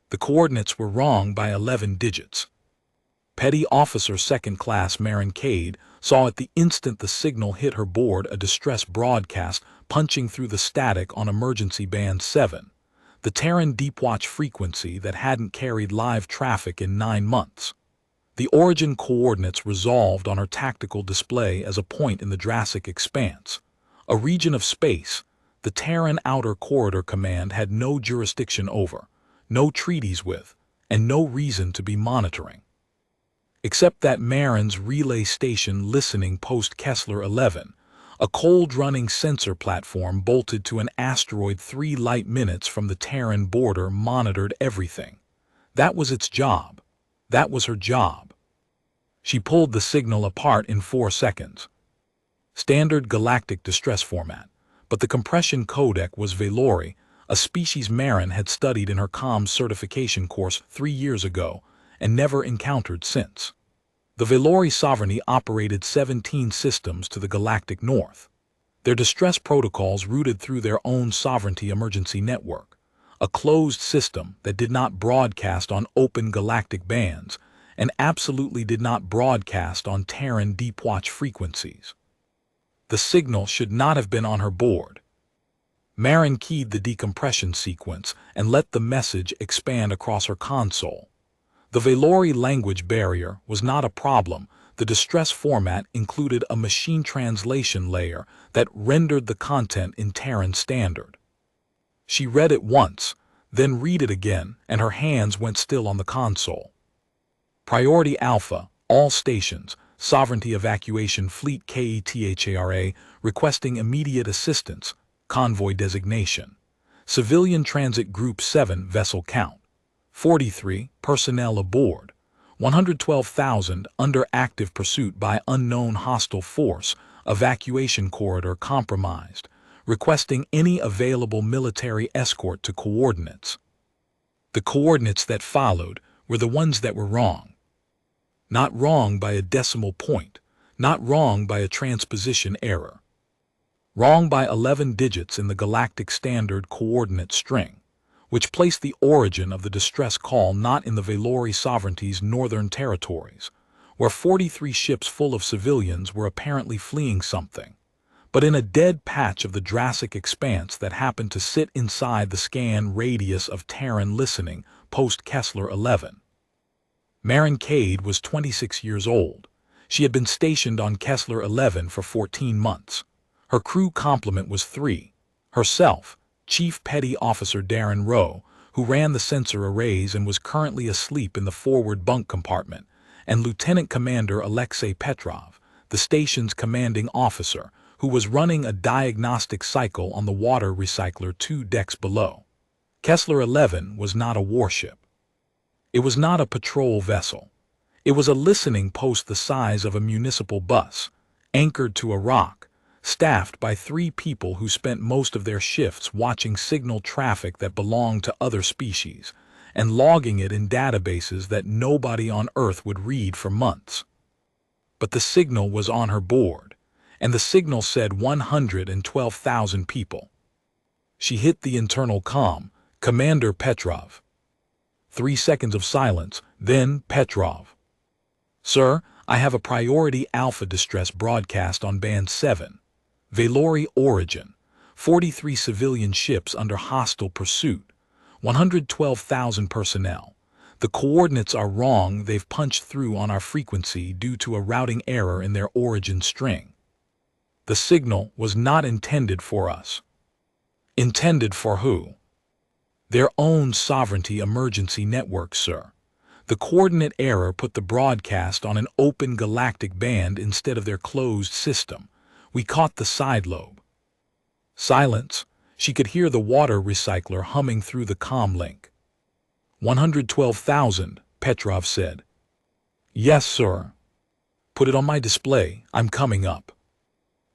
The coordinates were wrong by 11 digits. Petty Officer Second Class Marin Cade saw at the instant the signal hit her board a distress broadcast punching through the static on emergency band 7, the Terran deepwatch frequency that hadn't carried live traffic in 9 months. The origin coordinates resolved on her tactical display as a point in the Jurassic expanse, a region of space the Terran Outer Corridor Command had no jurisdiction over, no treaties with, and no reason to be monitoring. Except that Marin's relay station listening post Kessler 11, a cold-running sensor platform bolted to an asteroid 3 light minutes from the Terran border monitored everything. That was its job. That was her job. She pulled the signal apart in 4 seconds. Standard galactic distress format, but the compression codec was Valori, a species Marin had studied in her comms certification course 3 years ago and never encountered since. The Valori sovereignty operated 17 systems to the galactic north. Their distress protocols routed through their own sovereignty emergency network, a closed system that did not broadcast on open galactic bands and absolutely did not broadcast on Terran deepwatch frequencies. The signal should not have been on her board. Marin keyed the decompression sequence and let the message expand across her console. The Valori language barrier was not a problem. The distress format included a machine translation layer that rendered the content in Terran standard. She read it once, then read it again, and her hands went still on the console. Priority Alpha, all stations, Sovereignty Evacuation Fleet KETHARA, requesting immediate assistance, convoy designation. Civilian Transit Group 7 vessel count. 43 personnel aboard. 112,000 under active pursuit by unknown hostile force. Evacuation corridor compromised. Requesting any available military escort to coordinates. The coordinates that followed were the ones that were wrong. Not wrong by a decimal point, not wrong by a transposition error. Wrong by 11 digits in the galactic standard coordinate string, which placed the origin of the distress call not in the Valori sovereignty's northern territories, where 43 ships full of civilians were apparently fleeing something, but in a dead patch of the Jurassic expanse that happened to sit inside the scan radius of Terran listening post-Kessler 11. Marin Cade was 26 years old. She had been stationed on Kessler 11 for 14 months. Her crew complement was 3. Herself, Chief Petty Officer Darren Rowe, who ran the sensor arrays and was currently asleep in the forward bunk compartment, and Lieutenant Commander Alexei Petrov, the station's commanding officer, who was running a diagnostic cycle on the water recycler 2 decks below. Kessler 11 was not a warship. It was not a patrol vessel. It was a listening post the size of a municipal bus, anchored to a rock, staffed by 3 people who spent most of their shifts watching signal traffic that belonged to other species, and logging it in databases that nobody on Earth would read for months. But the signal was on her board, and the signal said 112,000 people. She hit the internal comm, Commander Petrov. 3 seconds of silence, then Petrov. Sir, I have a priority Alpha distress broadcast on band 7. Valori origin, 43 civilian ships under hostile pursuit, 112,000 personnel. The coordinates are wrong. They've punched through on our frequency due to a routing error in their origin string. The signal was not intended for us. Intended for who? Their own sovereignty emergency network, sir. The coordinate error put the broadcast on an open galactic band instead of their closed system. We caught the side lobe. Silence. She could hear the water recycler humming through the comm link. 112,000, Petrov said. Yes, sir. Put it on my display. I'm coming up.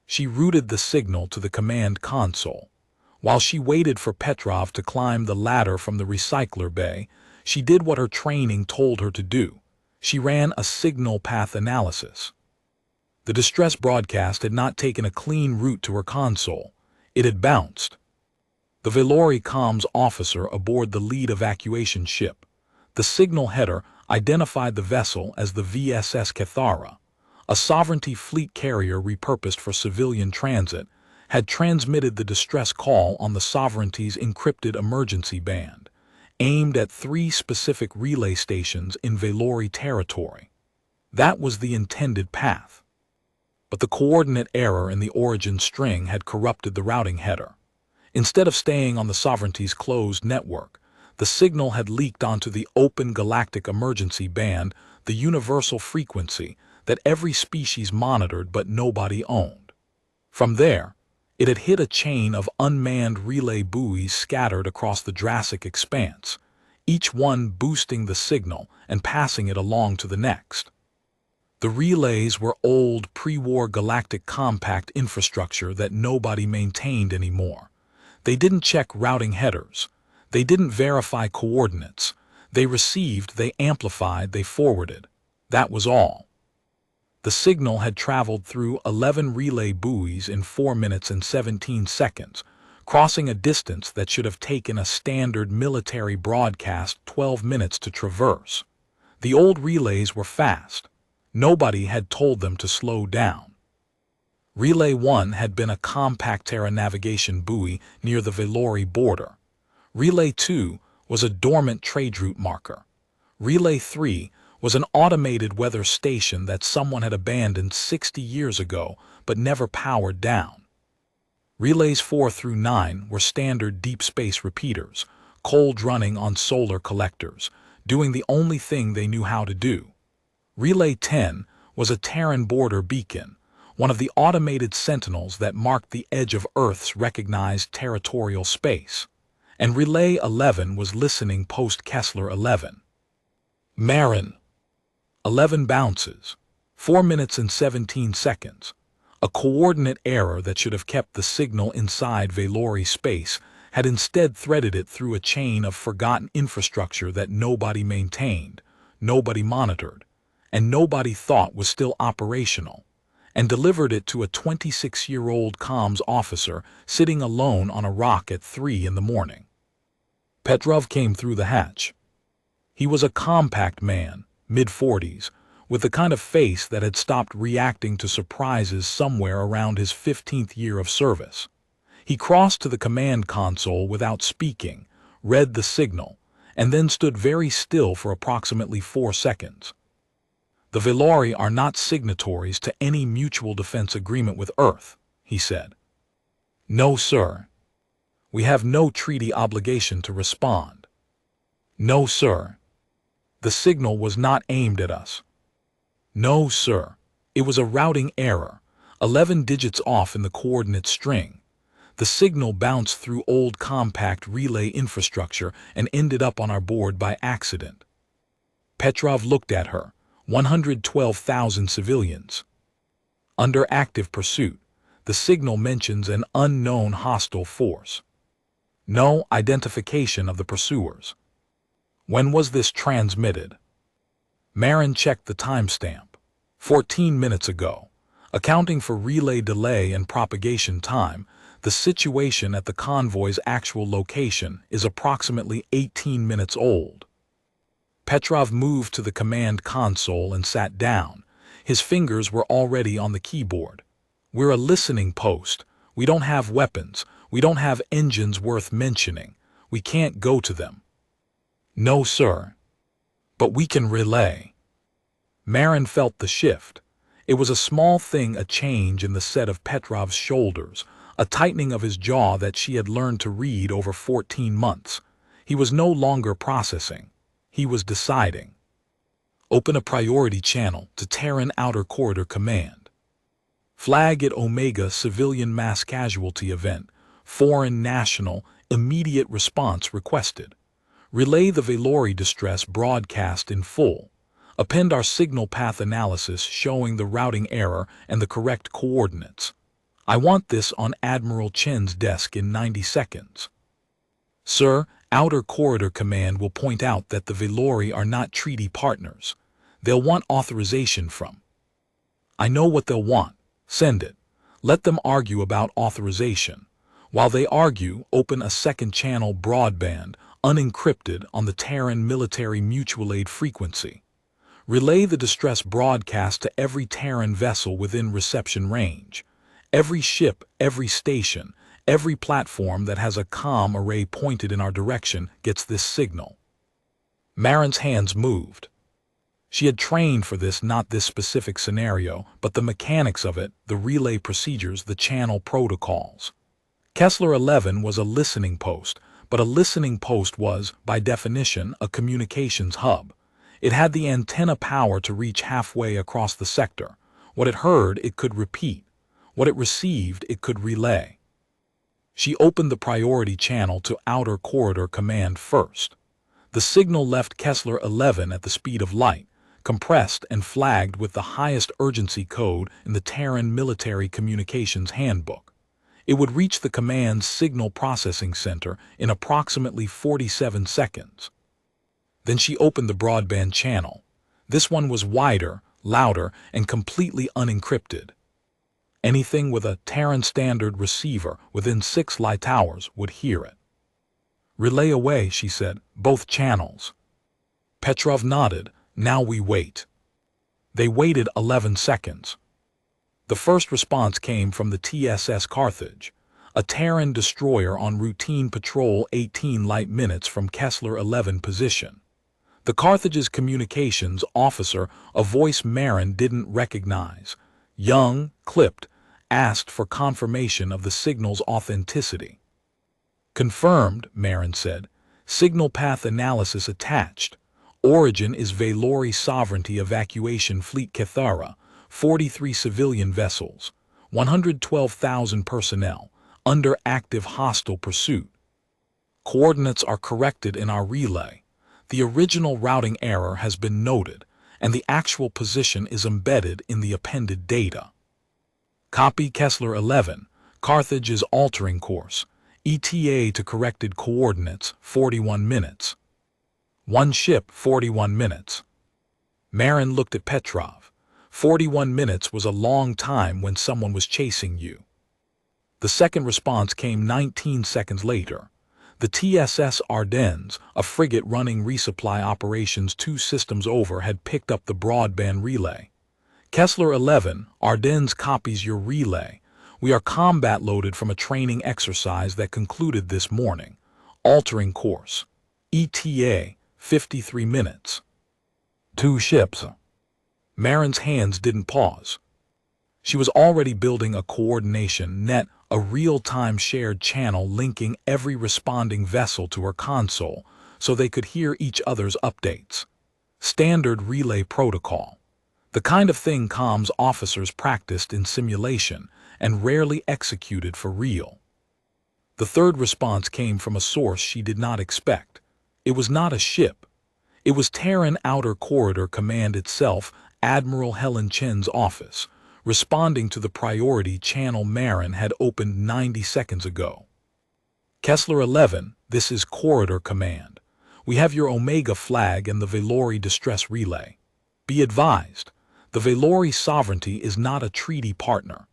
She routed the signal to the command console. While she waited for Petrov to climb the ladder from the recycler bay, she did what her training told her to do. She ran a signal path analysis. The distress broadcast had not taken a clean route to her console. It had bounced. The Velori comms officer aboard the lead evacuation ship. The signal header identified the vessel as the VSS Cathara, a sovereignty fleet carrier repurposed for civilian transit, had transmitted the distress call on the sovereignty's encrypted emergency band, aimed at 3 specific relay stations in Velori territory. That was the intended path. But the coordinate error in the origin string had corrupted the routing header. Instead of staying on the sovereignty's closed network, the signal had leaked onto the open galactic emergency band, the universal frequency that every species monitored but nobody owned. From there, it had hit a chain of unmanned relay buoys scattered across the Jurassic expanse, each one boosting the signal and passing it along to the next. The relays were old pre-war galactic compact infrastructure that nobody maintained anymore. They didn't check routing headers. They didn't verify coordinates. They received, they amplified, they forwarded. That was all. The signal had traveled through 11 relay buoys in 4 minutes and 17 seconds, crossing a distance that should have taken a standard military broadcast 12 minutes to traverse. The old relays were fast. Nobody had told them to slow down. Relay 1 had been a compact Terran navigation buoy near the Velori border. Relay 2 was a dormant trade route marker. Relay 3 was an automated weather station that someone had abandoned 60 years ago but never powered down. Relays 4 through 9 were standard deep space repeaters, cold running on solar collectors, doing the only thing they knew how to do. Relay 10 was a Terran border beacon, one of the automated sentinels that marked the edge of Earth's recognized territorial space. And Relay 11 was listening post-Kessler 11. Marin. 11 bounces. 4 minutes and 17 seconds. A coordinate error that should have kept the signal inside Velori space had instead threaded it through a chain of forgotten infrastructure that nobody maintained, nobody monitored, and nobody thought was still operational, and delivered it to a 26-year-old comms officer sitting alone on a rock at 3 in the morning. Petrov came through the hatch. He was a compact man, mid-40s, with the kind of face that had stopped reacting to surprises somewhere around his 15th year of service. He crossed to the command console without speaking, read the signal, and then stood very still for approximately 4 seconds. The Velori are not signatories to any mutual defense agreement with Earth, he said. No, sir. We have no treaty obligation to respond. No, sir. The signal was not aimed at us. No, sir. It was a routing error, 11 digits off in the coordinate string. The signal bounced through old compact relay infrastructure and ended up on our board by accident. Petrov looked at her. 112,000 civilians. Under active pursuit, the signal mentions an unknown hostile force. No identification of the pursuers. When was this transmitted? Marin checked the timestamp. 14 minutes ago. Accounting for relay delay and propagation time, the situation at the convoy's actual location is approximately 18 minutes old. Petrov moved to the command console and sat down. His fingers were already on the keyboard. We're a listening post. We don't have weapons. We don't have engines worth mentioning. We can't go to them. No, sir. But we can relay. Marin felt the shift. It was a small thing, a change in the set of Petrov's shoulders, a tightening of his jaw that she had learned to read over 14 months. He was no longer processing. He was deciding. Open a priority channel to Terran Outer Corridor Command. Flag at Omega Civilian Mass Casualty Event. Foreign National Immediate Response requested. Relay the Velori distress broadcast in full. Append our signal path analysis showing the routing error and the correct coordinates. I want this on Admiral Chen's desk in 90 seconds. Sir, Outer Corridor Command will point out that the Velori are not treaty partners. They'll want authorization from. I know what they'll want. Send it. Let them argue about authorization. While they argue, open a second-channel broadband, unencrypted, on the Terran military mutual aid frequency. Relay the distress broadcast to every Terran vessel within reception range. Every ship, every station, every platform that has a comm array pointed in our direction gets this signal. Marin's hands moved. She had trained for this, not this specific scenario, but the mechanics of it, the relay procedures, the channel protocols. Kessler 11 was a listening post, but a listening post was, by definition, a communications hub. It had the antenna power to reach halfway across the sector. What it heard, it could repeat. What it received, it could relay. She opened the priority channel to Outer Corridor Command first. The signal left Kessler 11 at the speed of light, compressed and flagged with the highest urgency code in the Terran Military Communications Handbook. It would reach the command's signal processing center in approximately 47 seconds. Then she opened the broadband channel. This one was wider, louder, and completely unencrypted. Anything with a Terran standard receiver within 6 light hours would hear it. "Relay away," she said, "both channels." Petrov nodded. "Now we wait." They waited 11 seconds. The first response came from the TSS Carthage, a Terran destroyer on routine patrol 18 light minutes from Kessler 11 position. The Carthage's communications officer, a voice Marin didn't recognize, young, clipped, asked for confirmation of the signal's authenticity. "Confirmed," Marin said. "Signal path analysis attached. Origin is Valori Sovereignty Evacuation Fleet Cathara, 43 civilian vessels, 112,000 personnel, under active hostile pursuit. Coordinates are corrected in our relay. The original routing error has been noted, and the actual position is embedded in the appended data. Copy Kessler 11. Carthage is altering course. ETA to corrected coordinates, 41 minutes. One ship, 41 minutes. Marin looked at Petrov. 41 minutes was a long time when someone was chasing you. The second response came 19 seconds later. The TSS Ardennes, a frigate running resupply operations 2 systems over, had picked up the broadband relay. Kessler 11, Ardennes copies your relay. We are combat loaded from a training exercise that concluded this morning. Altering course. ETA, 53 minutes. 2 ships. Marin's hands didn't pause. She was already building a coordination net, a real-time shared channel linking every responding vessel to her console so they could hear each other's updates. Standard relay protocol. The kind of thing comms officers practiced in simulation and rarely executed for real. The third response came from a source she did not expect. It was not a ship. It was Terran Outer Corridor Command itself, Admiral Helen Chen's office, responding to the priority channel Marin had opened 90 seconds ago. Kessler 11, this is Corridor Command. We have your Omega flag and the Valori distress relay. Be advised, the Valori sovereignty is not a treaty partner.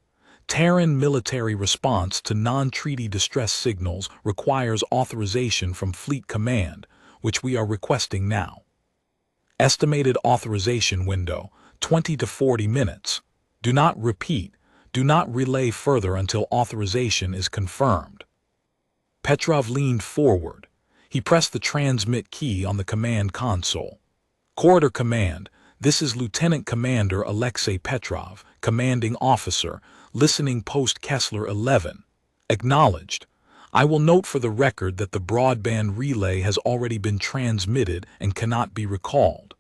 Terran military response to non-treaty distress signals requires authorization from Fleet Command, which we are requesting now. Estimated authorization window, 20 to 40 minutes. Do not repeat, do not relay further until authorization is confirmed. Petrov leaned forward. He pressed the transmit key on the command console. Corridor Command, this is Lieutenant Commander Alexei Petrov, Commanding Officer, Listening Post Kessler 11. Acknowledged. I will note for the record that the broadband relay has already been transmitted and cannot be recalled.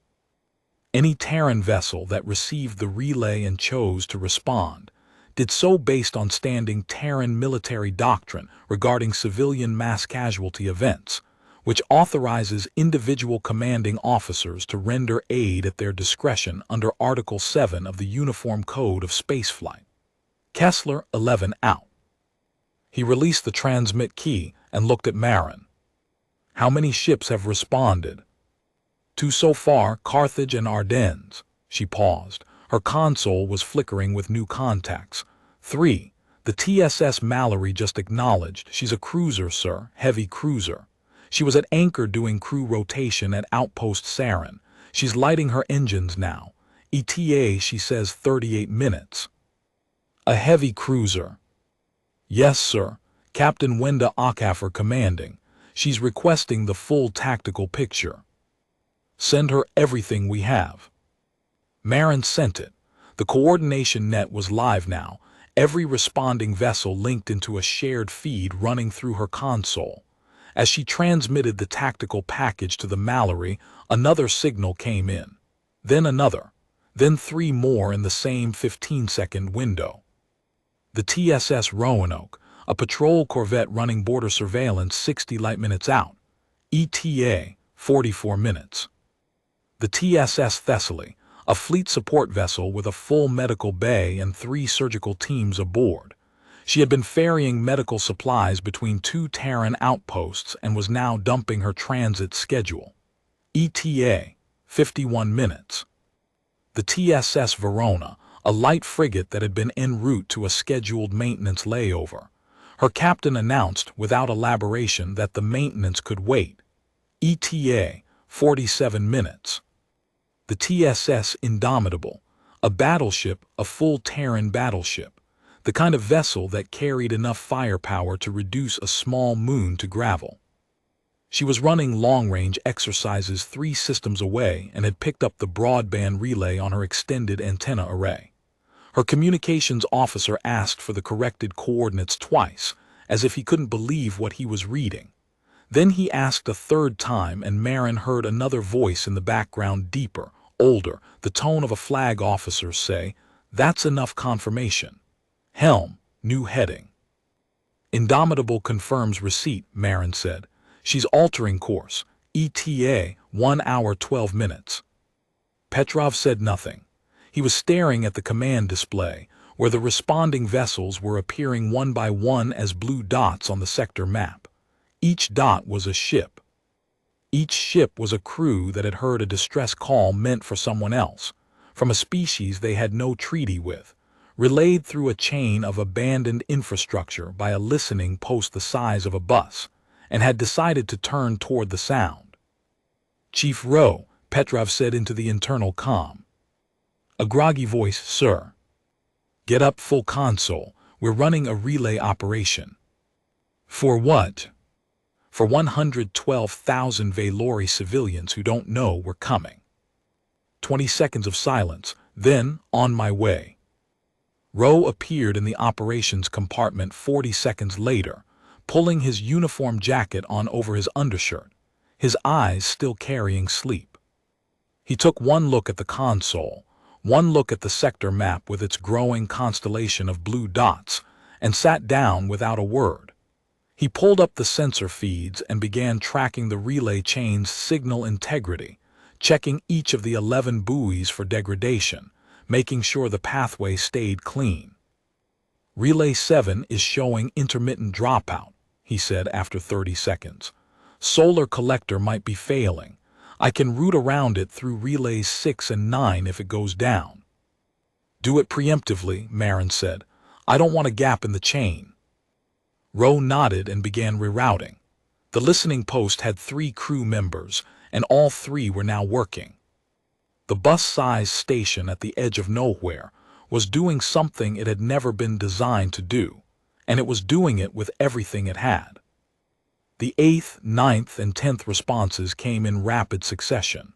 Any Terran vessel that received the relay and chose to respond did so based on standing Terran military doctrine regarding civilian mass casualty events, which authorizes individual commanding officers to render aid at their discretion under Article 7 of the Uniform Code of Spaceflight. Kessler 11 out. He released the transmit key and looked at Marin. How many ships have responded? 2 so far, Carthage and Ardennes. She paused. Her console was flickering with new contacts. 3. The TSS Mallory just acknowledged. She's a cruiser, sir, heavy cruiser. She was at anchor doing crew rotation at Outpost Terran. She's lighting her engines now. ETA, she says 38 minutes. A heavy cruiser. Yes, sir. Captain Wenda Okafor commanding. She's requesting the full tactical picture. Send her everything we have. Marin sent it. The coordination net was live now, every responding vessel linked into a shared feed running through her console. As she transmitted the tactical package to the Mallory, another signal came in. Then another. Then 3 more in the same 15-second window. The TSS Roanoke, a patrol corvette running border surveillance 60 light minutes out. ETA, 44 minutes. The TSS Thessaly, a fleet support vessel with a full medical bay and 3 surgical teams aboard. She had been ferrying medical supplies between 2 Terran outposts and was now dumping her transit schedule. ETA, 51 minutes. The TSS Verona, a light frigate that had been en route to a scheduled maintenance layover. Her captain announced, without elaboration, that the maintenance could wait. ETA, 47 minutes. The TSS Indomitable, a battleship, a full Terran battleship, the kind of vessel that carried enough firepower to reduce a small moon to gravel. She was running long-range exercises 3 systems away and had picked up the broadband relay on her extended antenna array. Her communications officer asked for the corrected coordinates twice, as if he couldn't believe what he was reading. Then he asked a 3rd time, and Marin heard another voice in the background, deeper, older, the tone of a flag officer, say, "That's enough confirmation. Helm, new heading." "Indomitable confirms receipt," Marin said. "She's altering course. ETA, 1 hour 12 minutes. Petrov said nothing. He was staring at the command display, where the responding vessels were appearing one by one as blue dots on the sector map. Each dot was a ship. Each ship was a crew that had heard a distress call meant for someone else, from a species they had no treaty with, relayed through a chain of abandoned infrastructure by a listening post the size of a bus, and had decided to turn toward the sound. "Chief Rowe," Petrov said into the internal comm. A groggy voice, "Sir." "Get up, full console. We're running a relay operation." "For what?" "For 112,000 Valori civilians who don't know we're coming." 20 seconds of silence, then, "On my way." Rowe appeared in the operations compartment 40 seconds later, pulling his uniform jacket on over his undershirt, his eyes still carrying sleep. He took one look at the console, one look at the sector map with its growing constellation of blue dots, and sat down without a word. He pulled up the sensor feeds and began tracking the relay chain's signal integrity, checking each of the 11 buoys for degradation, making sure the pathway stayed clean. "Relay 7 is showing intermittent dropout," he said after 30 seconds. "Solar collector might be failing. I can route around it through relays 6 and 9 if it goes down." "Do it preemptively," Marin said. "I don't want a gap in the chain." Rowe nodded and began rerouting. The listening post had 3 crew members, and all 3 were now working. The bus-sized station at the edge of nowhere was doing something it had never been designed to do, and it was doing it with everything it had. The 8th, 9th, and 10th responses came in rapid succession.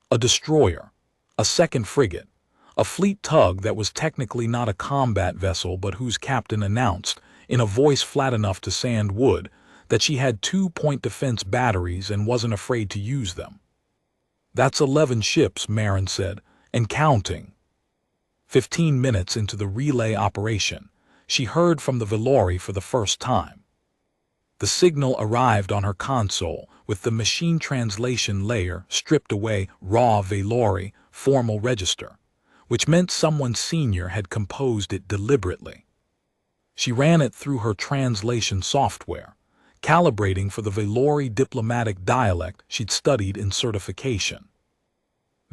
A destroyer, a 2nd frigate, a fleet tug that was technically not a combat vessel but whose captain announced, in a voice flat enough to sand wood, that she had 2-point defense batteries and wasn't afraid to use them. "That's 11 ships," Marin said, "and counting." 15 minutes into the relay operation, she heard from the Valori for the first time. The signal arrived on her console with the machine translation layer stripped away, raw Valori, formal register, which meant someone senior had composed it deliberately. She ran it through her translation software, calibrating for the Valori diplomatic dialect she'd studied in certification.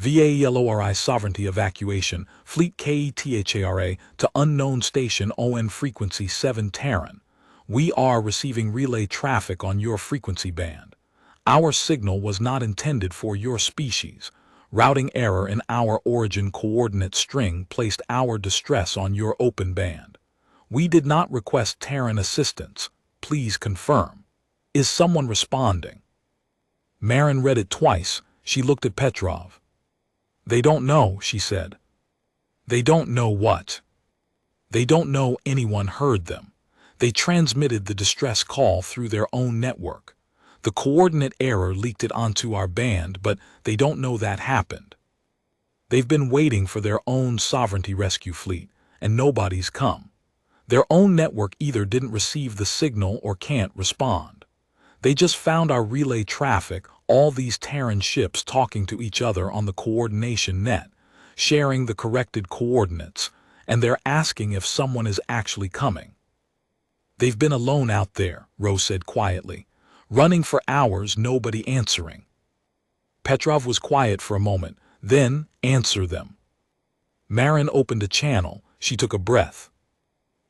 VALORI Sovereignty Evacuation, Fleet KETHARA to Unknown Station ON Frequency 7 Terran. We are receiving relay traffic on your frequency band. Our signal was not intended for your species. Routing error in our origin coordinate string placed our distress on your open band. We did not request Terran assistance. Please confirm. Is someone responding? Marin read it twice. She looked at Petrov. They don't know, she said. They don't know what? They don't know anyone heard them. They transmitted the distress call through their own network. The coordinate error leaked it onto our band, but they don't know that happened. They've been waiting for their own sovereignty rescue fleet, and nobody's come. Their own network either didn't receive the signal or can't respond. They just found our relay traffic, all these Terran ships talking to each other on the coordination net, sharing the corrected coordinates, and they're asking if someone is actually coming. They've been alone out there, Rose said quietly. Running for hours, nobody answering. Petrov was quiet for a moment. Then, answer them. Marin opened a channel. She took a breath.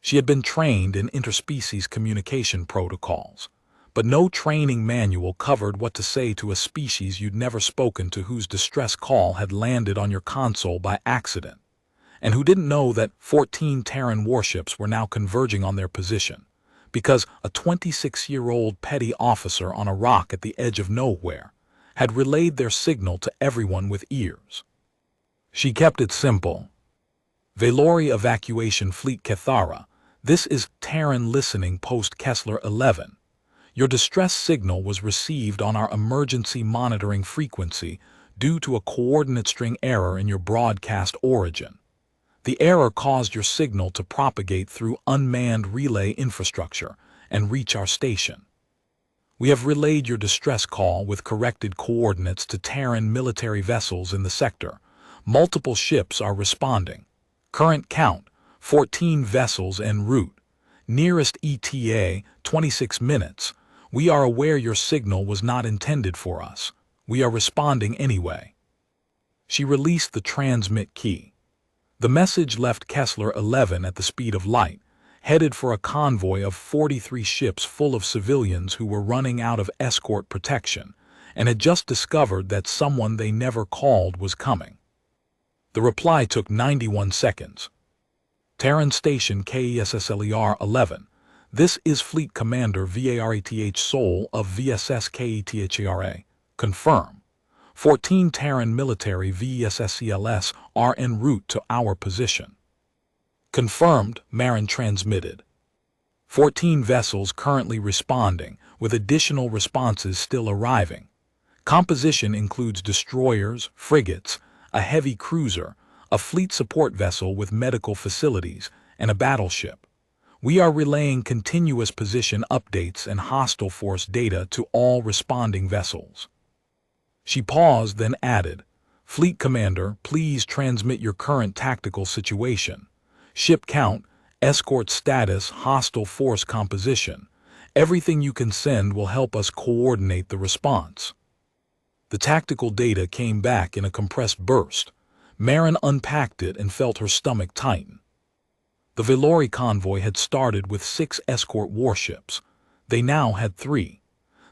She had been trained in interspecies communication protocols, but no training manual covered what to say to a species you'd never spoken to, whose distress call had landed on your console by accident, and who didn't know that 14 Terran warships were now converging on their position, because a 26-year-old petty officer on a rock at the edge of nowhere had relayed their signal to everyone with ears. She kept it simple. Valori Evacuation Fleet Cathara, this is Terran Listening Post Kessler 11. Your distress signal was received on our emergency monitoring frequency due to a coordinate string error in your broadcast origin. The error caused your signal to propagate through unmanned relay infrastructure and reach our station. We have relayed your distress call with corrected coordinates to Terran military vessels in the sector. Multiple ships are responding. Current count, 14 vessels en route. Nearest ETA, 26 minutes. We are aware your signal was not intended for us. We are responding anyway. She released the transmit key. The message left Kessler 11 at the speed of light, headed for a convoy of 43 ships full of civilians who were running out of escort protection and had just discovered that someone they never called was coming. The reply took 91 seconds. Terran Station KESSLER 11. This is Fleet Commander VARETH Sol of VSS KETHARA. Confirm. 14 Terran military VSSCLS are en route to our position. Confirmed, Marin transmitted. 14 vessels currently responding, with additional responses still arriving. Composition includes destroyers, frigates, a heavy cruiser, a fleet support vessel with medical facilities, and a battleship. We are relaying continuous position updates and hostile force data to all responding vessels. She paused, then added, Fleet Commander, please transmit your current tactical situation. Ship count, escort status, hostile force composition. Everything you can send will help us coordinate the response. The tactical data came back in a compressed burst. Marin unpacked it and felt her stomach tighten. The Valori convoy had started with 6 escort warships. They now had 3.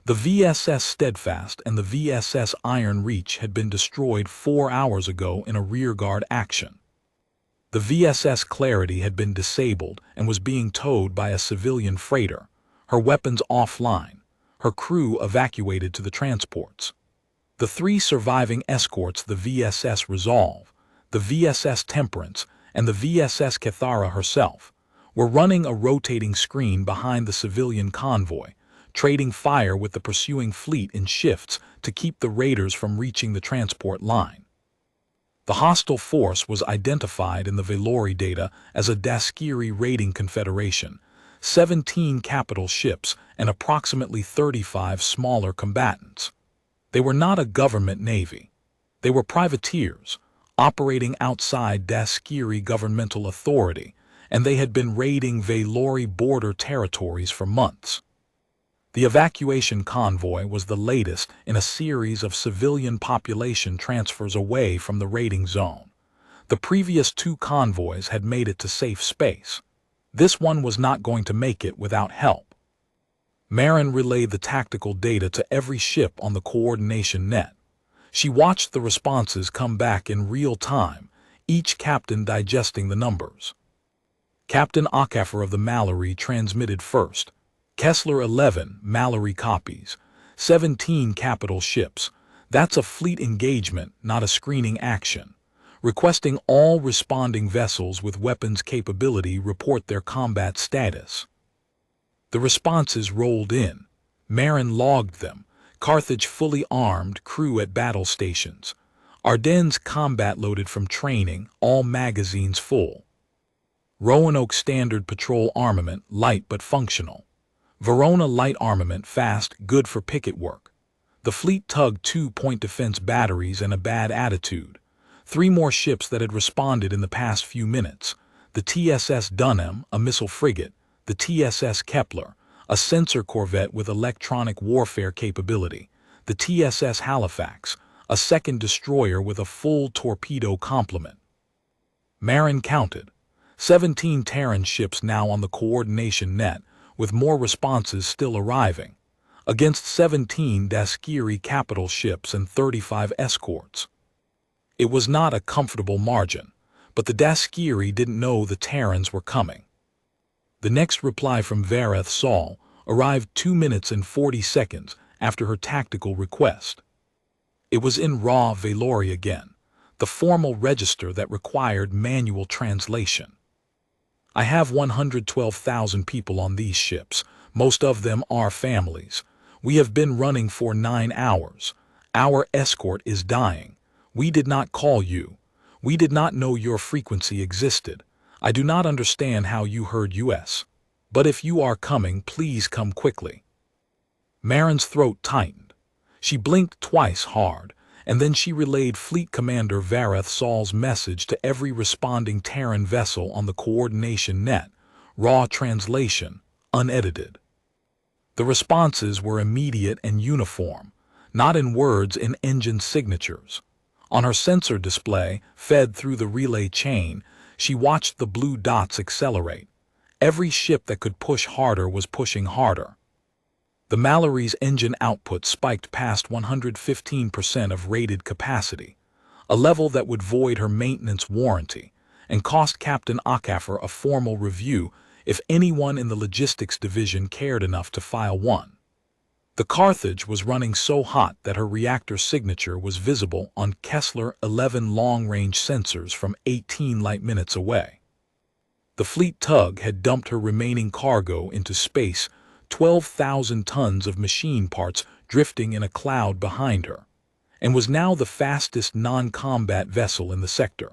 The VSS Steadfast and the VSS Iron Reach had been destroyed 4 hours ago in a rearguard action. The VSS Clarity had been disabled and was being towed by a civilian freighter, her weapons offline, her crew evacuated to the transports. The 3 surviving escorts, the VSS Resolve, the VSS Temperance, and the VSS Cathara herself, were running a rotating screen behind the civilian convoy, trading fire with the pursuing fleet in shifts to keep the raiders from reaching the transport line. The hostile force was identified in the Valori data as a Daskiri raiding confederation, 17 capital ships and approximately 35 smaller combatants. They were not a government navy. They were privateers, operating outside Daskiri governmental authority, and they had been raiding Valori border territories for months. The evacuation convoy was the latest in a series of civilian population transfers away from the raiding zone. The previous two convoys had made it to safe space. This one was not going to make it without help. Marin relayed the tactical data to every ship on the coordination net. She watched the responses come back in real time, each captain digesting the numbers. Captain Acaffer of the Mallory transmitted first. Kessler 11, Mallory copies. 17 capital ships. That's a fleet engagement, not a screening action. Requesting all responding vessels with weapons capability report their combat status. The responses rolled in. Marin logged them. Carthage fully armed, crew at battle stations. Ardennes combat loaded from training, all magazines full. Roanoke standard patrol armament, light but functional. Verona light armament, fast, good for picket work. The fleet tugged 2-point defense batteries and a bad attitude. 3 more ships that had responded in the past few minutes. The TSS Dunham, a missile frigate. The TSS Kepler, a sensor corvette with electronic warfare capability. The TSS Halifax, a second destroyer with a full torpedo complement. Marin counted. 17 Terran ships now on the coordination net, with more responses still arriving, against 17 Daskiri capital ships and 35 escorts. It was not a comfortable margin, but the Daskiri didn't know the Terrans were coming. The next reply from Vareth Sol arrived 2 minutes and 40 seconds after her tactical request. It was in raw Valori again, the formal register that required manual translation. I have 112,000 people on these ships. Most of them are families. We have been running for 9 hours. Our escort is dying. We did not call you. We did not know your frequency existed. I do not understand how you heard US. But if you are coming, please come quickly. Marin's throat tightened. She blinked twice hard, and then she relayed Fleet Commander Vareth Sol's message to every responding Terran vessel on the coordination net, raw translation, unedited. The responses were immediate and uniform, not in words, in engine signatures. On her sensor display, fed through the relay chain, she watched the blue dots accelerate. Every ship that could push harder was pushing harder. The Mallory's engine output spiked past 115% of rated capacity, a level that would void her maintenance warranty and cost Captain Acaffer a formal review if anyone in the logistics division cared enough to file one. The Carthage was running so hot that her reactor signature was visible on Kessler 11 long-range sensors from 18 light minutes away. The fleet tug had dumped her remaining cargo into space, 12,000 tons of machine parts drifting in a cloud behind her, and was now the fastest non-combat vessel in the sector.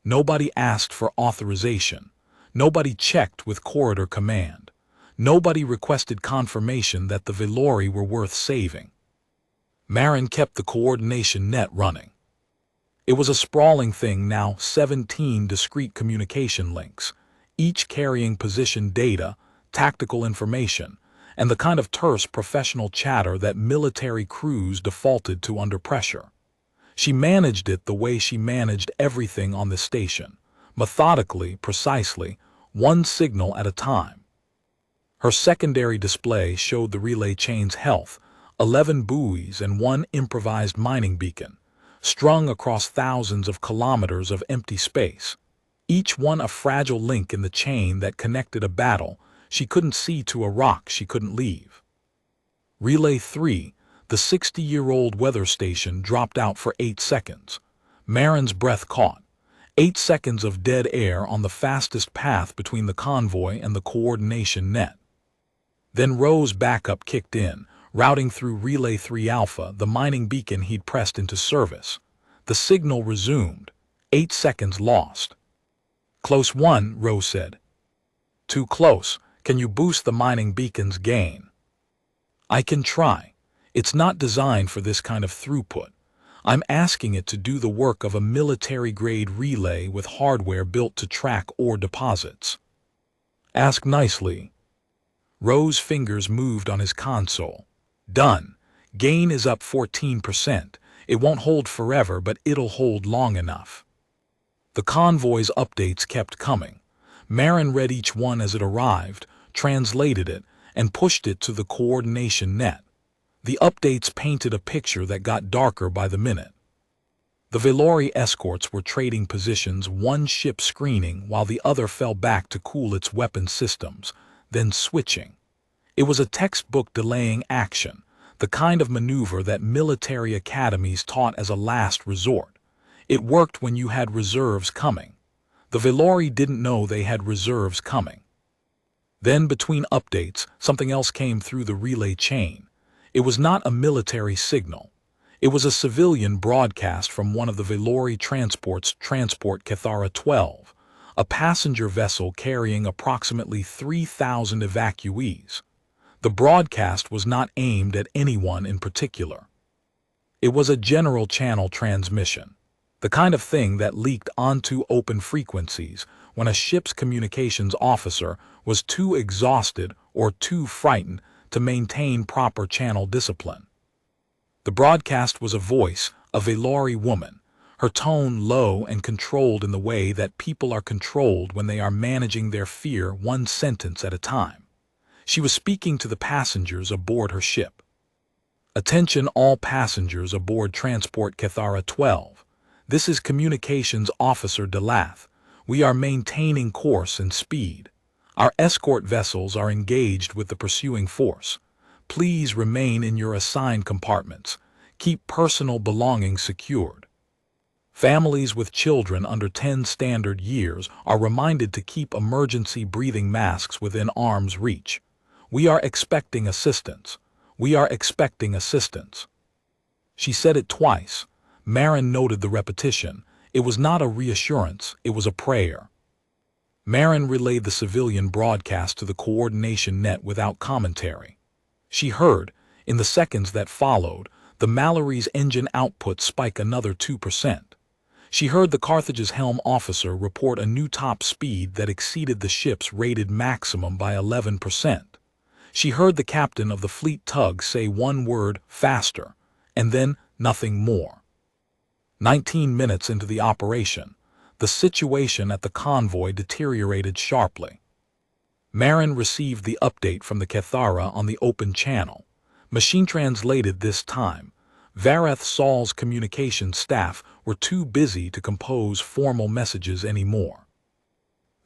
Nobody asked for authorization. Nobody checked with Corridor Command. Nobody requested confirmation that the Valori were worth saving. Marin kept the coordination net running. It was a sprawling thing now, 17 discrete communication links, each carrying position data, tactical information, and the kind of terse professional chatter that military crews defaulted to under pressure. She managed it the way she managed everything on the station, methodically, precisely, one signal at a time. Her secondary display showed the relay chain's health, 11 buoys and 1 improvised mining beacon, strung across thousands of kilometers of empty space, each one a fragile link in the chain that connected a battle she couldn't see to a rock she couldn't leave. Relay 3, the 60-year-old weather station, dropped out for 8 seconds. Marin's breath caught. 8 seconds of dead air on the fastest path between the convoy and the coordination net. Then Rose's backup kicked in, routing through Relay 3 Alpha, the mining beacon he'd pressed into service. The signal resumed. 8 seconds lost. Close one, Rose said. Too close. Can you boost the mining beacon's gain? I can try. It's not designed for this kind of throughput. I'm asking it to do the work of a military-grade relay with hardware built to track ore deposits. Ask nicely. Ro's fingers moved on his console. Done. Gain is up 14%. It won't hold forever, but it'll hold long enough. The convoy's updates kept coming. Marin read each one as it arrived, translated it, and pushed it to the coordination net. The updates painted a picture that got darker by the minute. The Velori escorts were trading positions, one ship screening while the other fell back to cool its weapon systems, then switching. It was a textbook delaying action, the kind of maneuver that military academies taught as a last resort. It worked when you had reserves coming. The Velori didn't know they had reserves coming. Then, between updates, something else came through the relay chain. It was not a military signal. It was a civilian broadcast from one of the Velori transports, Transport Cathara 12, a passenger vessel carrying approximately 3,000 evacuees. The broadcast was not aimed at anyone in particular. It was a general channel transmission, the kind of thing that leaked onto open frequencies when a ship's communications officer was too exhausted or too frightened to maintain proper channel discipline. The broadcast was a voice, a Velori woman, her tone low and controlled in the way that people are controlled when they are managing their fear one sentence at a time. She was speaking to the passengers aboard her ship. Attention all passengers aboard Transport Cathara 12. This is Communications Officer Delath. We are maintaining course and speed. Our escort vessels are engaged with the pursuing force. Please remain in your assigned compartments. Keep personal belongings secured. Families with children under 10 standard years are reminded to keep emergency breathing masks within arm's reach. We are expecting assistance. We are expecting assistance. She said it twice. Marin noted the repetition. It was not a reassurance, it was a prayer. Marin relayed the civilian broadcast to the coordination net without commentary. She heard, in the seconds that followed, the Mallory's engine output spike another 2%. She heard the Carthage's helm officer report a new top speed that exceeded the ship's rated maximum by 11%. She heard the captain of the fleet tug say one word, faster, and then nothing more. 19 minutes into the operation, the situation at the convoy deteriorated sharply. Marin received the update from the Cathara on the open channel. Machine translated this time. Vareth Saul's communication staff were too busy to compose formal messages anymore.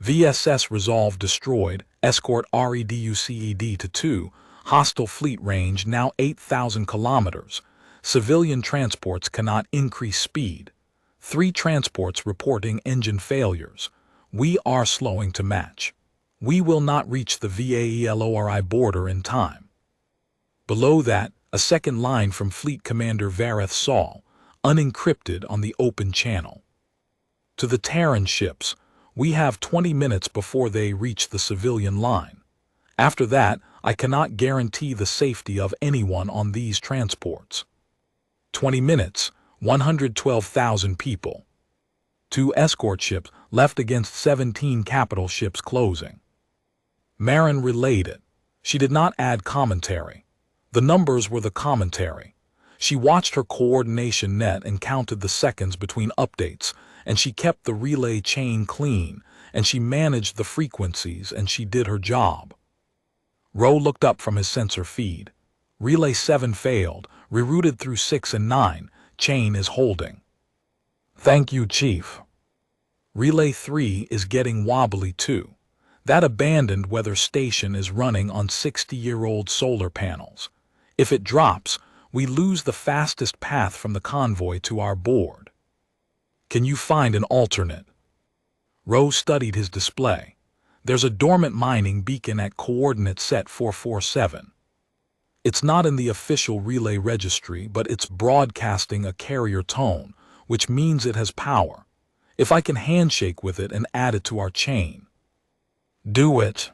VSS Resolve destroyed, escort REDUCED to 2, hostile fleet range now 8,000 kilometers. Civilian transports cannot increase speed. 3 transports reporting engine failures. We are slowing to match. We will not reach the VAELORI border in time. Below that, a second line from Fleet Commander Vareth Saul, unencrypted on the open channel. To the Terran ships, we have 20 minutes before they reach the civilian line. After that, I cannot guarantee the safety of anyone on these transports. 20 minutes, 112,000 people. 2 escort ships left against 17 capital ships closing. Marin relayed it. She did not add commentary. The numbers were the commentary. She watched her coordination net and counted the seconds between updates, and she kept the relay chain clean, and she managed the frequencies, and she did her job. Ro looked up from his sensor feed. Relay 7 failed, rerouted through 6 and 9, chain is holding. Thank you, Chief. Relay 3 is getting wobbly too. That abandoned weather station is running on 60-year-old solar panels. If it drops, we lose the fastest path from the convoy to our board. Can you find an alternate? Ro studied his display. There's a dormant mining beacon at coordinate set 447. It's not in the official relay registry, but it's broadcasting a carrier tone, which means it has power. If I can handshake with it and add it to our chain. Do it.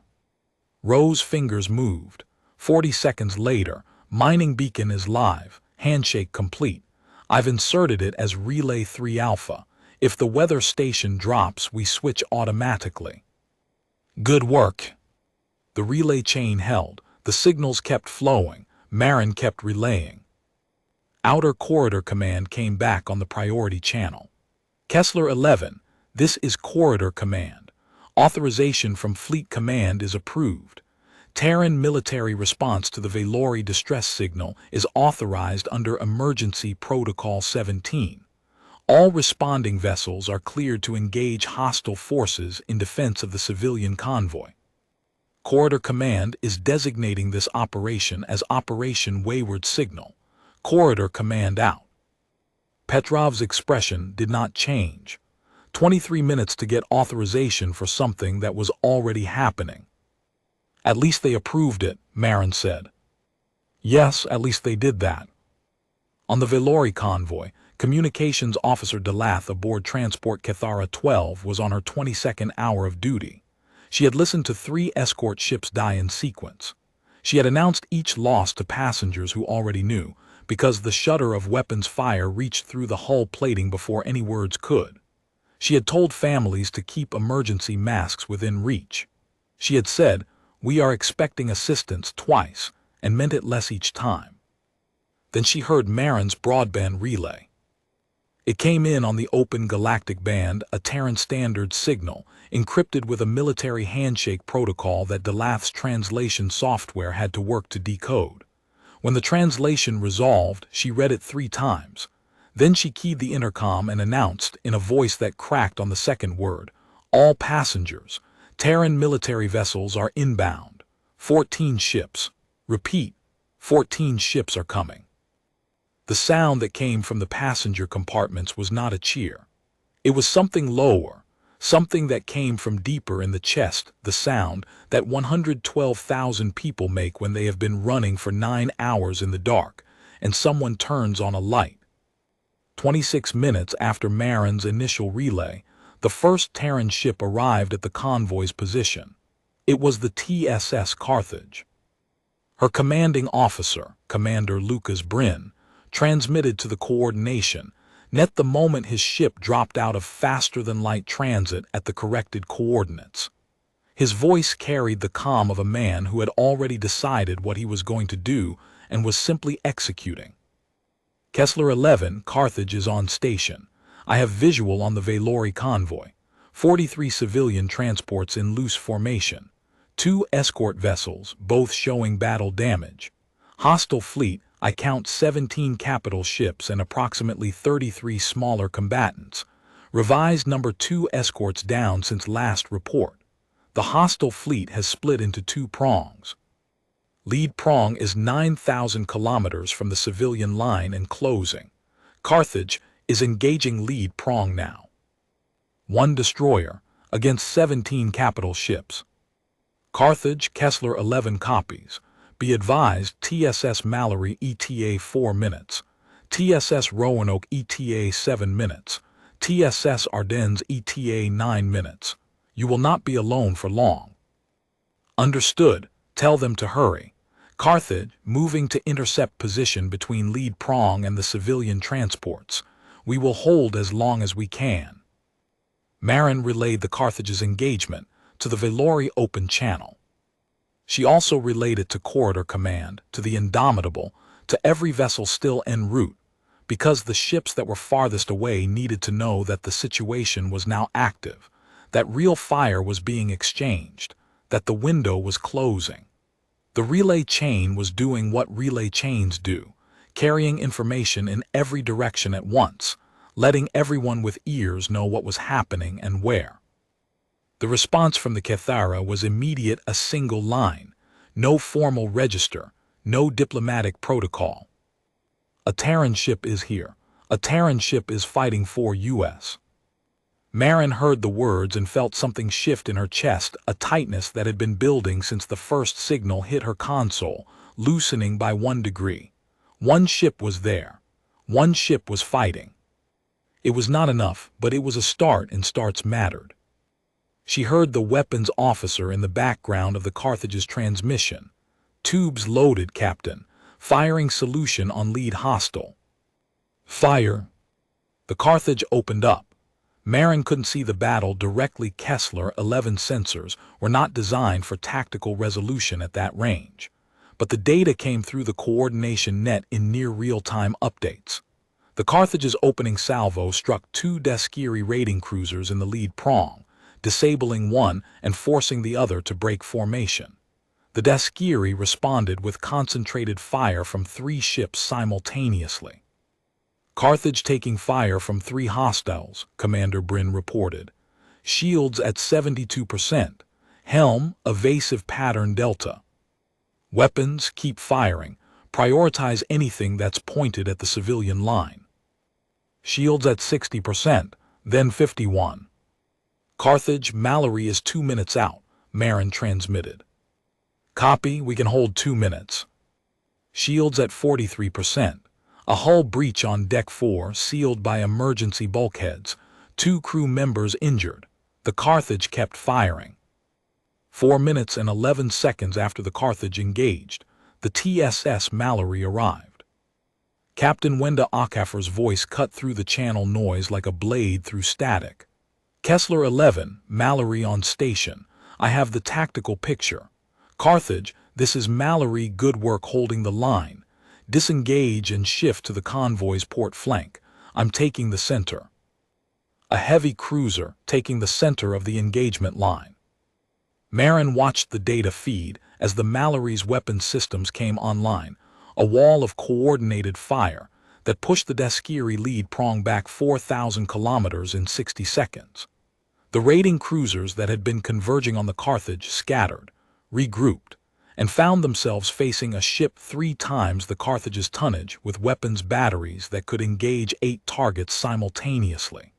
Ro's fingers moved. 40 seconds later, mining beacon is live, handshake complete. I've inserted it as Relay 3 Alpha. If the weather station drops, we switch automatically. Good work. The relay chain held. The signals kept flowing. Marin kept relaying. Outer Corridor Command came back on the priority channel. Kessler 11, this is Corridor Command. Authorization from Fleet Command is approved. Terran military response to the Valori distress signal is authorized under Emergency Protocol 17. All responding vessels are cleared to engage hostile forces in defense of the civilian convoy. Corridor Command is designating this operation as Operation Wayward Signal. Corridor Command out. Petrov's expression did not change. 23 minutes to get authorization for something that was already happening. At least they approved it, Marin said. Yes, at least they did that. On the Valori convoy, Communications Officer Delath aboard Transport Cathara 12 was on her 22nd hour of duty. She had listened to 3 escort ships die in sequence. She had announced each loss to passengers who already knew, because the shudder of weapons fire reached through the hull plating before any words could. She had told families to keep emergency masks within reach. She had said, "We are expecting assistance," twice, and meant it less each time. Then she heard Marin's broadband relay. It came in on the open galactic band, a Terran standard signal, encrypted with a military handshake protocol that Delath's translation software had to work to decode. When the translation resolved, she read it 3 times. Then she keyed the intercom and announced, in a voice that cracked on the second word, "All passengers. Terran military vessels are inbound. 14 ships. Repeat, 14 ships are coming." The sound that came from the passenger compartments was not a cheer. It was something lower, something that came from deeper in the chest, the sound that 112,000 people make when they have been running for 9 hours in the dark, and someone turns on a light. 26 minutes after Marin's initial relay, the first Terran ship arrived at the convoy's position. It was the TSS Carthage. Her commanding officer, Commander Lucas Bryn, transmitted to the coordination net the moment his ship dropped out of faster-than-light transit at the corrected coordinates. His voice carried the calm of a man who had already decided what he was going to do and was simply executing. Kessler 11, Carthage is on station. I have visual on the Valori convoy. 43 civilian transports in loose formation. 2 escort vessels, both showing battle damage. Hostile fleet, I count 17 capital ships and approximately 33 smaller combatants. Revised number 2 escorts down since last report. The hostile fleet has split into 2 prongs. Lead prong is 9,000 kilometers from the civilian line and closing. Carthage is engaging lead prong now. 1 destroyer against 17 capital ships. Carthage, Kessler 11 copies. Be advised, TSS Mallory ETA 4 minutes. TSS Roanoke ETA 7 minutes. TSS Ardennes ETA 9 minutes. You will not be alone for long. Understood. Tell them to hurry. Carthage, moving to intercept position between lead prong and the civilian transports. We will hold as long as we can. Marin relayed the Carthage's engagement to the Valori open channel. She also relayed it to Corridor Command, to the Indomitable, to every vessel still en route, because the ships that were farthest away needed to know that the situation was now active, that real fire was being exchanged, that the window was closing. The relay chain was doing what relay chains do, carrying information in every direction at once, letting everyone with ears know what was happening and where. The response from the Cathara was immediate, a single line, no formal register, no diplomatic protocol. A Terran ship is here. A Terran ship is fighting for U.S. Marin heard the words and felt something shift in her chest, a tightness that had been building since the first signal hit her console, loosening by 1 degree. 1 ship was there. 1 ship was fighting. It was not enough, but it was a start, and starts mattered. She heard the weapons officer in the background of the Carthage's transmission. "Tubes loaded, Captain. Firing solution on lead hostile." "Fire." The Carthage opened up. Marin couldn't see the battle directly. Kessler 11 sensors were not designed for tactical resolution at that range, but the data came through the coordination net in near real-time updates. The Carthage's opening salvo struck 2 Deskiri raiding cruisers in the lead prong, disabling one and forcing the other to break formation. The Deskiri responded with concentrated fire from 3 ships simultaneously. Carthage taking fire from 3 hostiles, Commander Bryn reported. Shields at 72%. Helm, evasive pattern delta. Weapons, keep firing. Prioritize anything that's pointed at the civilian line. Shields at 60%, then 51. Carthage, Mallory is 2 minutes out, Marin transmitted. Copy, we can hold 2 minutes. Shields at 43%. A hull breach on Deck 4 sealed by emergency bulkheads. 2 crew members injured. The Carthage kept firing. 4 minutes and 11 seconds after the Carthage engaged, the TSS Mallory arrived. Captain Wenda Okafer's voice cut through the channel noise like a blade through static. Kessler 11, Mallory on station. I have the tactical picture. Carthage, this is Mallory, good work holding the line. Disengage and shift to the convoy's port flank. I'm taking the center. A heavy cruiser taking the center of the engagement line. Marin watched the data feed as the Mallory's weapon systems came online, a wall of coordinated fire that pushed the Deskiri lead prong back 4,000 kilometers in 60 seconds. The raiding cruisers that had been converging on the Carthage scattered, regrouped, and found themselves facing a ship 3 times the Carthage's tonnage with weapons batteries that could engage 8 targets simultaneously.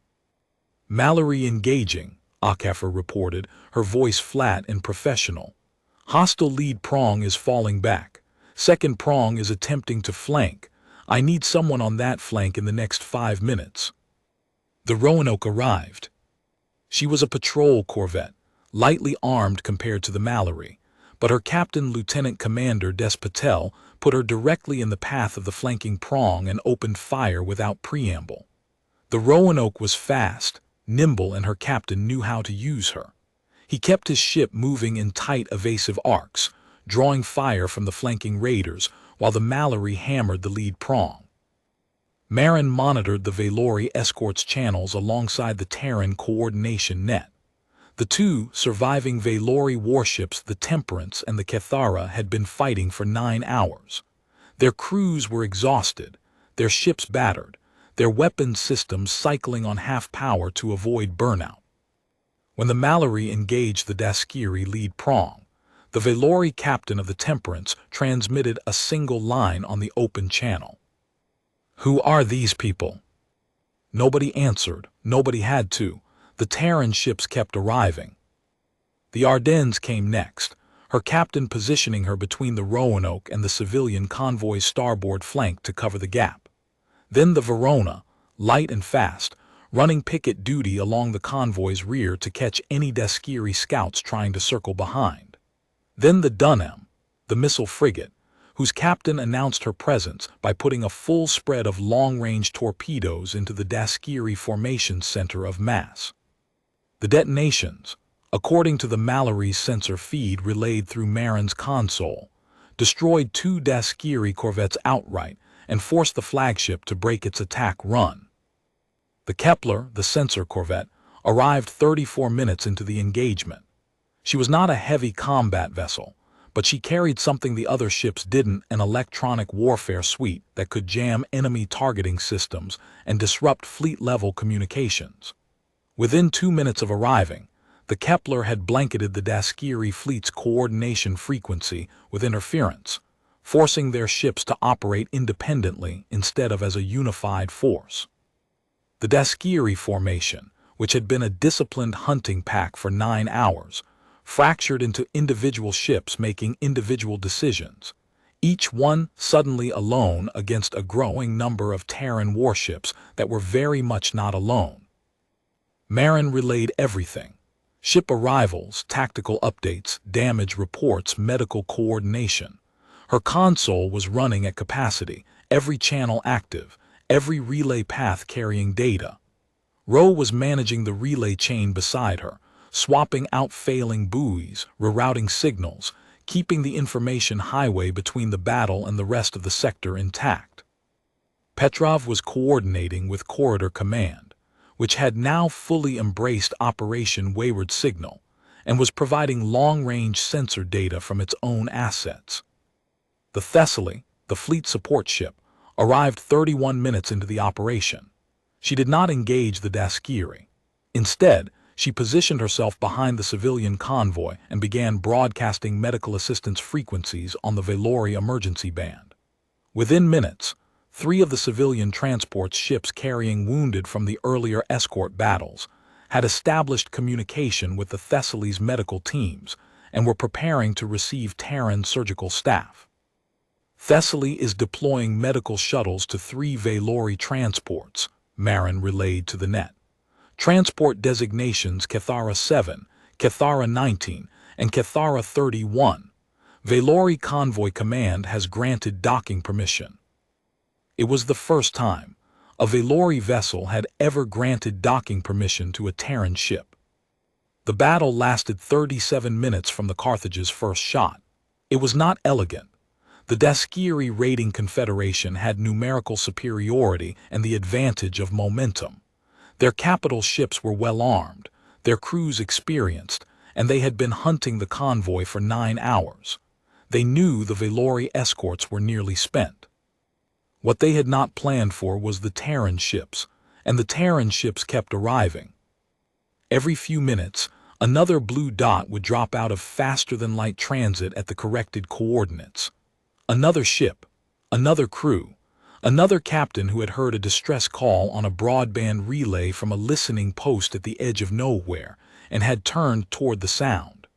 Mallory engaging, Okafer reported, her voice flat and professional. Hostile lead prong is falling back. Second prong is attempting to flank. I need someone on that flank in the next 5 minutes. The Roanoke arrived. She was a patrol corvette, lightly armed compared to the Mallory, but her captain Lieutenant Commander Des Patel put her directly in the path of the flanking prong and opened fire without preamble. The Roanoke was fast, nimble, and her captain knew how to use her. He kept his ship moving in tight evasive arcs, drawing fire from the flanking raiders while the Mallory hammered the lead prong. Marin monitored the Valori escort's channels alongside the Terran coordination net. The 2 surviving Valori warships, the Temperance and the Kethara, had been fighting for 9 hours. Their crews were exhausted, their ships battered, their weapons systems cycling on half power to avoid burnout. When the Mallory engaged the Deskiri lead prong, the Valori captain of the Temperance transmitted a single line on the open channel. Who are these people? Nobody answered, nobody had to. The Terran ships kept arriving. The Ardennes came next, her captain positioning her between the Roanoke and the civilian convoy's starboard flank to cover the gap. Then the Verona, light and fast, running picket duty along the convoy's rear to catch any Deskiri scouts trying to circle behind. Then the Dunham, the missile frigate, whose captain announced her presence by putting a full spread of long-range torpedoes into the Deskiri formation center of mass. The detonations, according to the Mallory's sensor feed relayed through Marin's console, destroyed 2 Deskiri corvettes outright and forced the flagship to break its attack run. The Kepler, the sensor corvette, arrived 34 minutes into the engagement. She was not a heavy combat vessel, but she carried something the other ships didn't, an electronic warfare suite that could jam enemy targeting systems and disrupt fleet-level communications. Within 2 minutes of arriving, the Kepler had blanketed the Deskiri fleet's coordination frequency with interference, forcing their ships to operate independently instead of as a unified force. The Deskiri formation, which had been a disciplined hunting pack for 9 hours, fractured into individual ships making individual decisions, each one suddenly alone against a growing number of Terran warships that were very much not alone. Marin relayed everything: ship arrivals, tactical updates, damage reports, medical coordination. Her console was running at capacity, every channel active, every relay path carrying data. Rowe was managing the relay chain beside her, swapping out failing buoys, rerouting signals, keeping the information highway between the battle and the rest of the sector intact. Petrov was coordinating with Corridor Command, which had now fully embraced Operation Wayward Signal and was providing long-range sensor data from its own assets. The Thessaly, the fleet support ship, arrived 31 minutes into the operation. She did not engage the Daskiri. Instead, she positioned herself behind the civilian convoy and began broadcasting medical assistance frequencies on the Velori emergency band. Within minutes, 3 of the civilian transport ships carrying wounded from the earlier escort battles had established communication with the Thessaly's medical teams and were preparing to receive Terran surgical staff. Thessaly is deploying medical shuttles to 3 Velori transports, Marin relayed to the net. Transport designations Cathara 7, Cathara 19, and Cathara 31. Velori Convoy Command has granted docking permission. It was the first time a Velori vessel had ever granted docking permission to a Terran ship. The battle lasted 37 minutes from the Carthage's first shot. It was not elegant. The Daskiri raiding confederation had numerical superiority and the advantage of momentum. Their capital ships were well armed, their crews experienced, and they had been hunting the convoy for 9 hours. They knew the Velori escorts were nearly spent. What they had not planned for was the Terran ships, and the Terran ships kept arriving. Every few minutes, another blue dot would drop out of faster-than-light transit at the corrected coordinates. Another ship, another crew, another captain who had heard a distress call on a broadband relay from a listening post at the edge of nowhere and had turned toward the sound.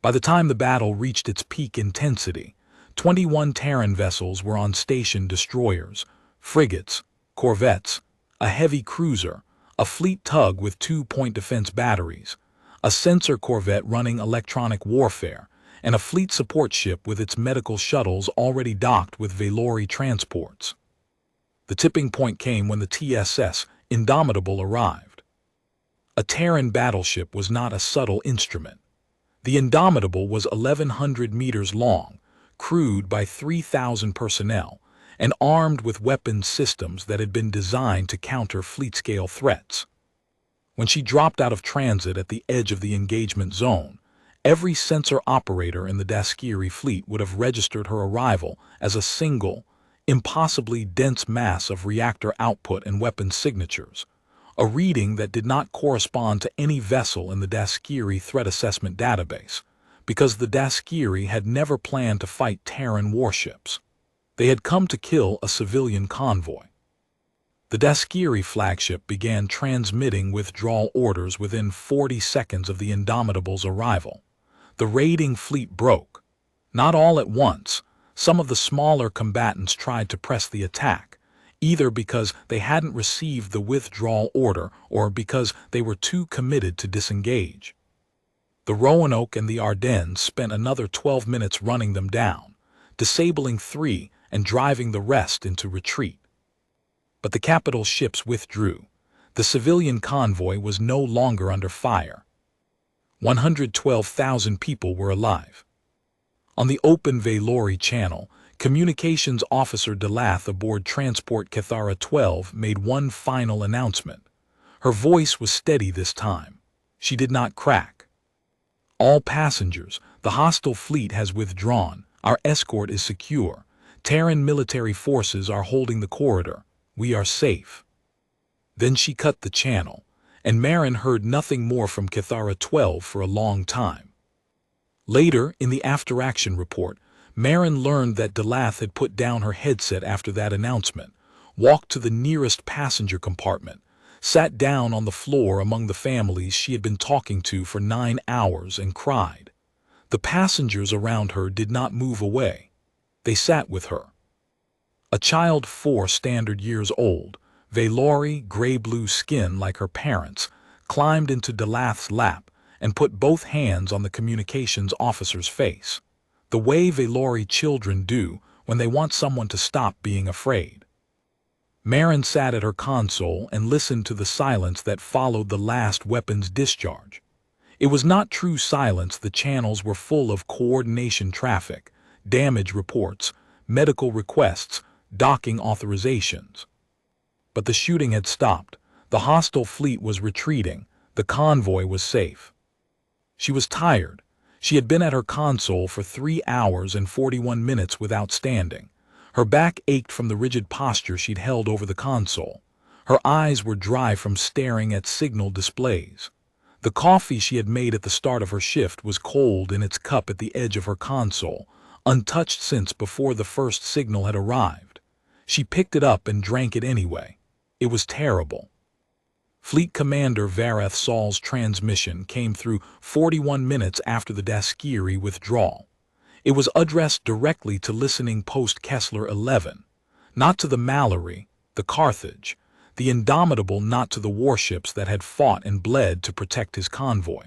By the time the battle reached its peak intensity, 21 Terran vessels were on station: destroyers, frigates, corvettes, a heavy cruiser, a fleet tug with 2-point defense batteries, a sensor corvette running electronic warfare, and a fleet support ship with its medical shuttles already docked with Velori transports. The tipping point came when the TSS Indomitable arrived. A Terran battleship was not a subtle instrument. The Indomitable was 1,100 meters long, crewed by 3,000 personnel, and armed with weapons systems that had been designed to counter fleet-scale threats. When she dropped out of transit at the edge of the engagement zone, every sensor operator in the Daskiri fleet would have registered her arrival as a single, impossibly dense mass of reactor output and weapons signatures, a reading that did not correspond to any vessel in the Daskiri threat assessment database, because the Daskiri had never planned to fight Terran warships. They had come to kill a civilian convoy. The Daskiri flagship began transmitting withdrawal orders within 40 seconds of the Indomitable's arrival. The raiding fleet broke. Not all at once. Some of the smaller combatants tried to press the attack, either because they hadn't received the withdrawal order or because they were too committed to disengage. The Roanoke and the Ardennes spent another 12 minutes running them down, disabling 3 and driving the rest into retreat. But the capital ships withdrew. The civilian convoy was no longer under fire. 112,000 people were alive. On the open Velori Channel, Communications Officer Delath aboard Transport Cathara 12 made one final announcement. Her voice was steady this time. She did not crack. All passengers, the hostile fleet has withdrawn. Our escort is secure. Terran military forces are holding the corridor. We are safe. Then she cut the channel, and Marin heard nothing more from Cathara 12 for a long time. Later, in the after-action report, Marin learned that Delath had put down her headset after that announcement, walked to the nearest passenger compartment, sat down on the floor among the families she had been talking to for 9 hours and cried. The passengers around her did not move away. They sat with her. A child 4 standard years old, Velori, gray-blue skin like her parents, climbed into Delath's lap and put both hands on the communications officer's face, the way Velori children do when they want someone to stop being afraid. Marin sat at her console and listened to the silence that followed the last weapon's discharge. It was not true silence. The channels were full of coordination traffic, damage reports, medical requests, docking authorizations. But the shooting had stopped. The hostile fleet was retreating. The convoy was safe. She was tired. She had been at her console for 3 hours and 41 minutes without standing. Her back ached from the rigid posture she'd held over the console. Her eyes were dry from staring at signal displays. The coffee she had made at the start of her shift was cold in its cup at the edge of her console, untouched since before the first signal had arrived. She picked it up and drank it anyway. It was terrible. Fleet Commander Vareth Saul's transmission came through 41 minutes after the Daskiri withdrawal. It was addressed directly to listening post Kessler 11, not to the Mallory, the Carthage, the Indomitable, not to the warships that had fought and bled to protect his convoy.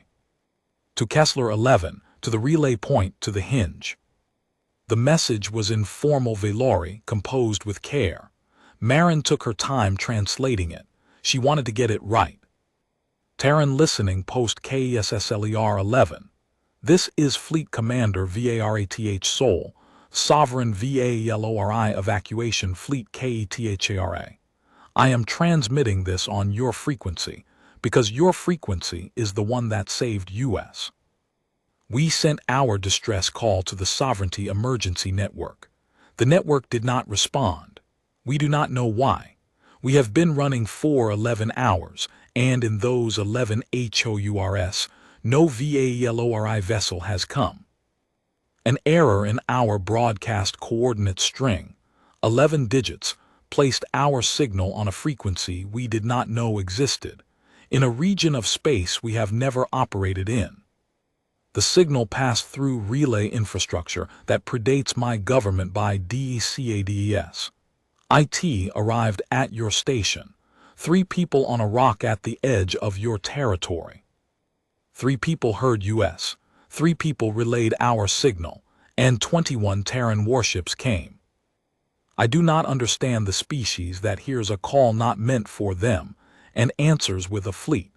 To Kessler 11, to the relay point, to the hinge. The message was in formal Valori, composed with care. Marin took her time translating it. She wanted to get it right. Terran listening post KESSLER 11. This is Fleet Commander VARATH Sol, Sovereign VALORI Evacuation Fleet KETHARA. I am transmitting this on your frequency, because your frequency is the one that saved US. We sent our distress call to the Sovereignty Emergency Network. The network did not respond. We do not know why. We have been running for 11 hours, and in those 11 HOURS, no VALORI vessel has come. An error in our broadcast coordinate string, 11 digits, placed our signal on a frequency we did not know existed, in a region of space we have never operated in. The signal passed through relay infrastructure that predates my government by DECADES. IT arrived at your station. 3 people on a rock at the edge of your territory. 3 people heard US. 3 people relayed our signal, and 21 Terran warships came. I do not understand the species that hears a call not meant for them and answers with a fleet.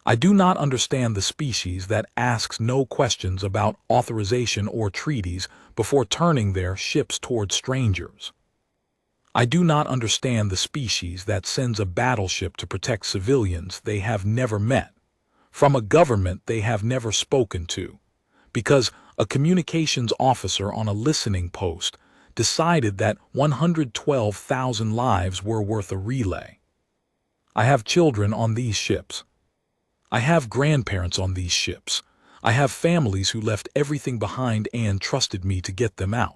I do not understand the species that asks no questions about authorization or treaties before turning their ships toward strangers. I do not understand the species that sends a battleship to protect civilians they have never met, from a government they have never spoken to, because a communications officer on a listening post decided that 112,000 lives were worth a relay. I have children on these ships. I have grandparents on these ships. I have families who left everything behind and trusted me to get them out.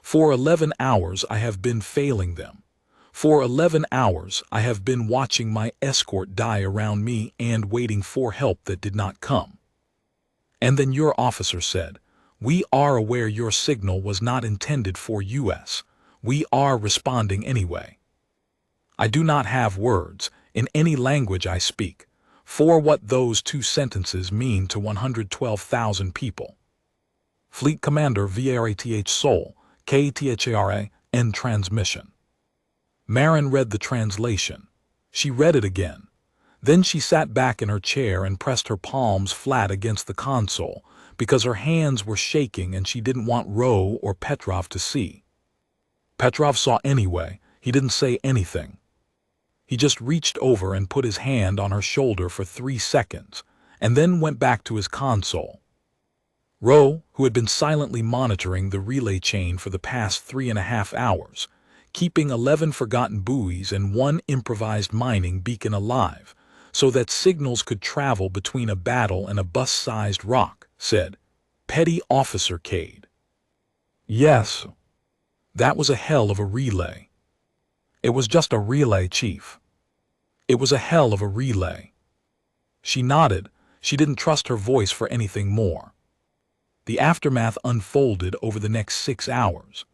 For 11 hours I have been failing them. For 11 hours I have been watching my escort die around me and waiting for help that did not come. And then your officer said, "We are aware your signal was not intended for US. We are responding anyway." I do not have words, in any language I speak, for what those 2 sentences mean to 112,000 people. Fleet Commander VARATH Sol, KTHARA, end transmission. Marin read the translation. She read it again. Then she sat back in her chair and pressed her palms flat against the console because her hands were shaking and she didn't want Ro or Petrov to see. Petrov saw anyway. He didn't say anything. He just reached over and put his hand on her shoulder for 3 seconds and then went back to his console. Ro, who had been silently monitoring the relay chain for the past 3.5 hours, keeping 11 forgotten buoys and 1 improvised mining beacon alive so that signals could travel between a battle and a bus-sized rock, said, "Petty Officer Cade." "Yes, that was a hell of a relay." "It was just a relay, Chief." "It was a hell of a relay." She nodded. She didn't trust her voice for anything more. The aftermath unfolded over the next 6 hours.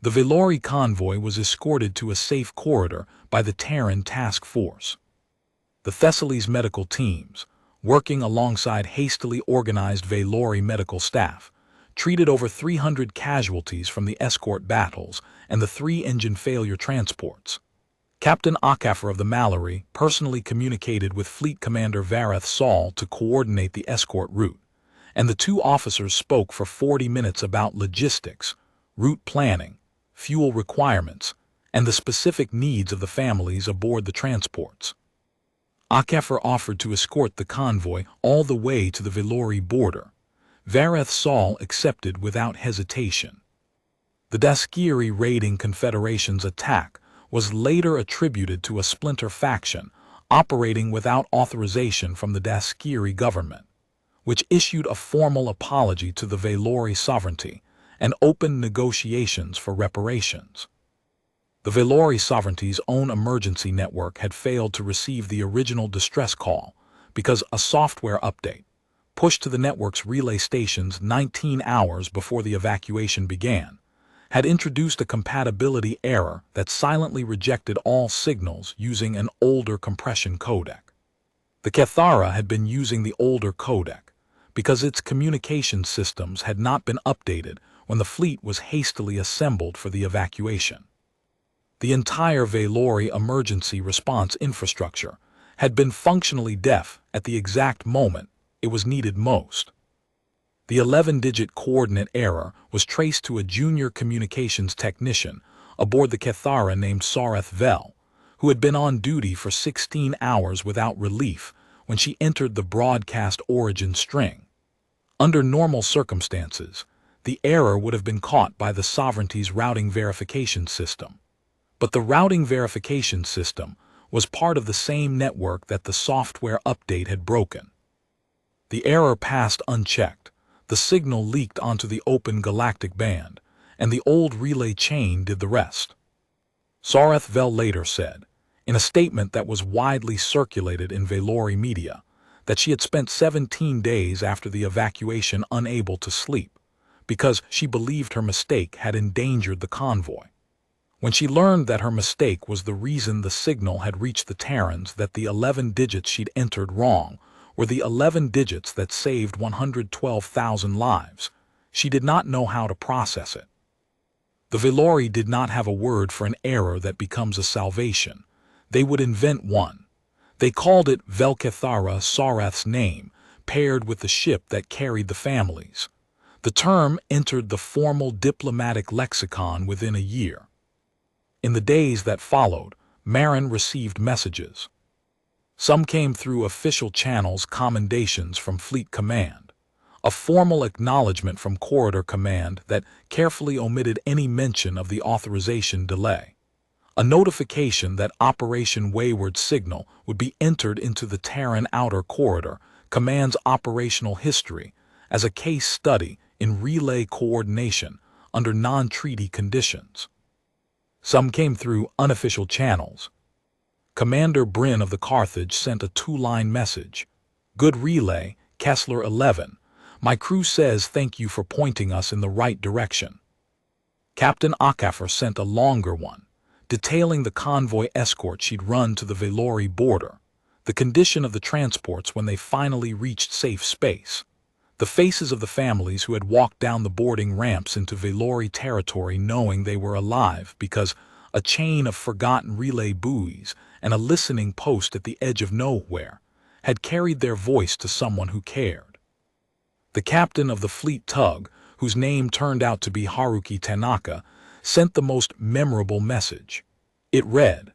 The Valori convoy was escorted to a safe corridor by the Terran task force. The Thessaly's medical teams, working alongside hastily organized Valori medical staff, treated over 300 casualties from the escort battles and the 3 engine failure transports. Captain Akafor of the Mallory personally communicated with Fleet Commander Vareth Saul to coordinate the escort route, and the two officers spoke for 40 minutes about logistics, route planning, fuel requirements, and the specific needs of the families aboard the transports. Akafor offered to escort the convoy all the way to the Velori border. Vareth Saul accepted without hesitation. The Daskiri raiding Confederation's attack was later attributed to a splinter faction operating without authorization from the Daskiri government, which issued a formal apology to the Velori sovereignty and opened negotiations for reparations. The Velori sovereignty's own emergency network had failed to receive the original distress call because a software update, pushed to the network's relay stations 19 hours before the evacuation began, had introduced a compatibility error that silently rejected all signals using an older compression codec. The Cathara had been using the older codec because its communication systems had not been updated when the fleet was hastily assembled for the evacuation. The entire Velori emergency response infrastructure had been functionally deaf at the exact moment it was needed most. The 11-digit coordinate error was traced to a junior communications technician aboard the Cathara named Sareth Vel, who had been on duty for 16 hours without relief when she entered the broadcast origin string. Under normal circumstances, the error would have been caught by the sovereignty's routing verification system. But the routing verification system was part of the same network that the software update had broken. The error passed unchecked. The signal leaked onto the open galactic band, and the old relay chain did the rest. Sareth Vel later said, in a statement that was widely circulated in Velori media, that she had spent 17 days after the evacuation unable to sleep, because she believed her mistake had endangered the convoy. When she learned that her mistake was the reason the signal had reached the Terrans, that the 11 digits she'd entered wrong were the 11 digits that saved 112,000 lives, she did not know how to process it. The Velori did not have a word for an error that becomes a salvation. They would invent one. They called it Velcathara, Sareth's name, paired with the ship that carried the families. The term entered the formal diplomatic lexicon within a year. In the days that followed, Marin received messages. Some came through official channels, commendations from Fleet Command, a formal acknowledgement from Corridor Command that carefully omitted any mention of the authorization delay, a notification that Operation Wayward Signal would be entered into the Terran Outer Corridor Command's operational history as a case study in relay coordination under non-treaty conditions. Some came through unofficial channels. Commander Bryn of the Carthage sent a 2-line message. Good relay, Kessler 11. My crew says thank you for pointing us in the right direction. Captain Akafor sent a longer one, detailing the convoy escort she'd run to the Velori border, the condition of the transports when they finally reached safe space, the faces of the families who had walked down the boarding ramps into Velori territory knowing they were alive because a chain of forgotten relay buoys and a listening post at the edge of nowhere had carried their voice to someone who cared. The captain of the fleet tug, whose name turned out to be Haruki Tanaka, sent the most memorable message. It read,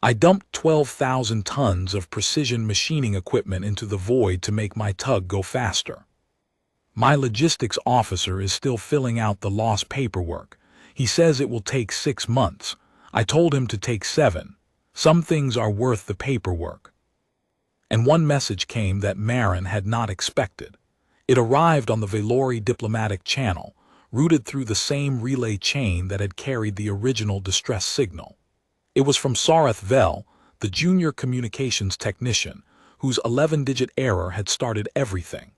I dumped 12,000 tons of precision machining equipment into the void to make my tug go faster. My logistics officer is still filling out the lost paperwork. He says it will take 6 months. I told him to take 7. Some things are worth the paperwork. And one message came that Marin had not expected. It arrived on the Velori diplomatic channel, routed through the same relay chain that had carried the original distress signal. It was from Sareth Vel, the junior communications technician, whose 11-digit error had started everything.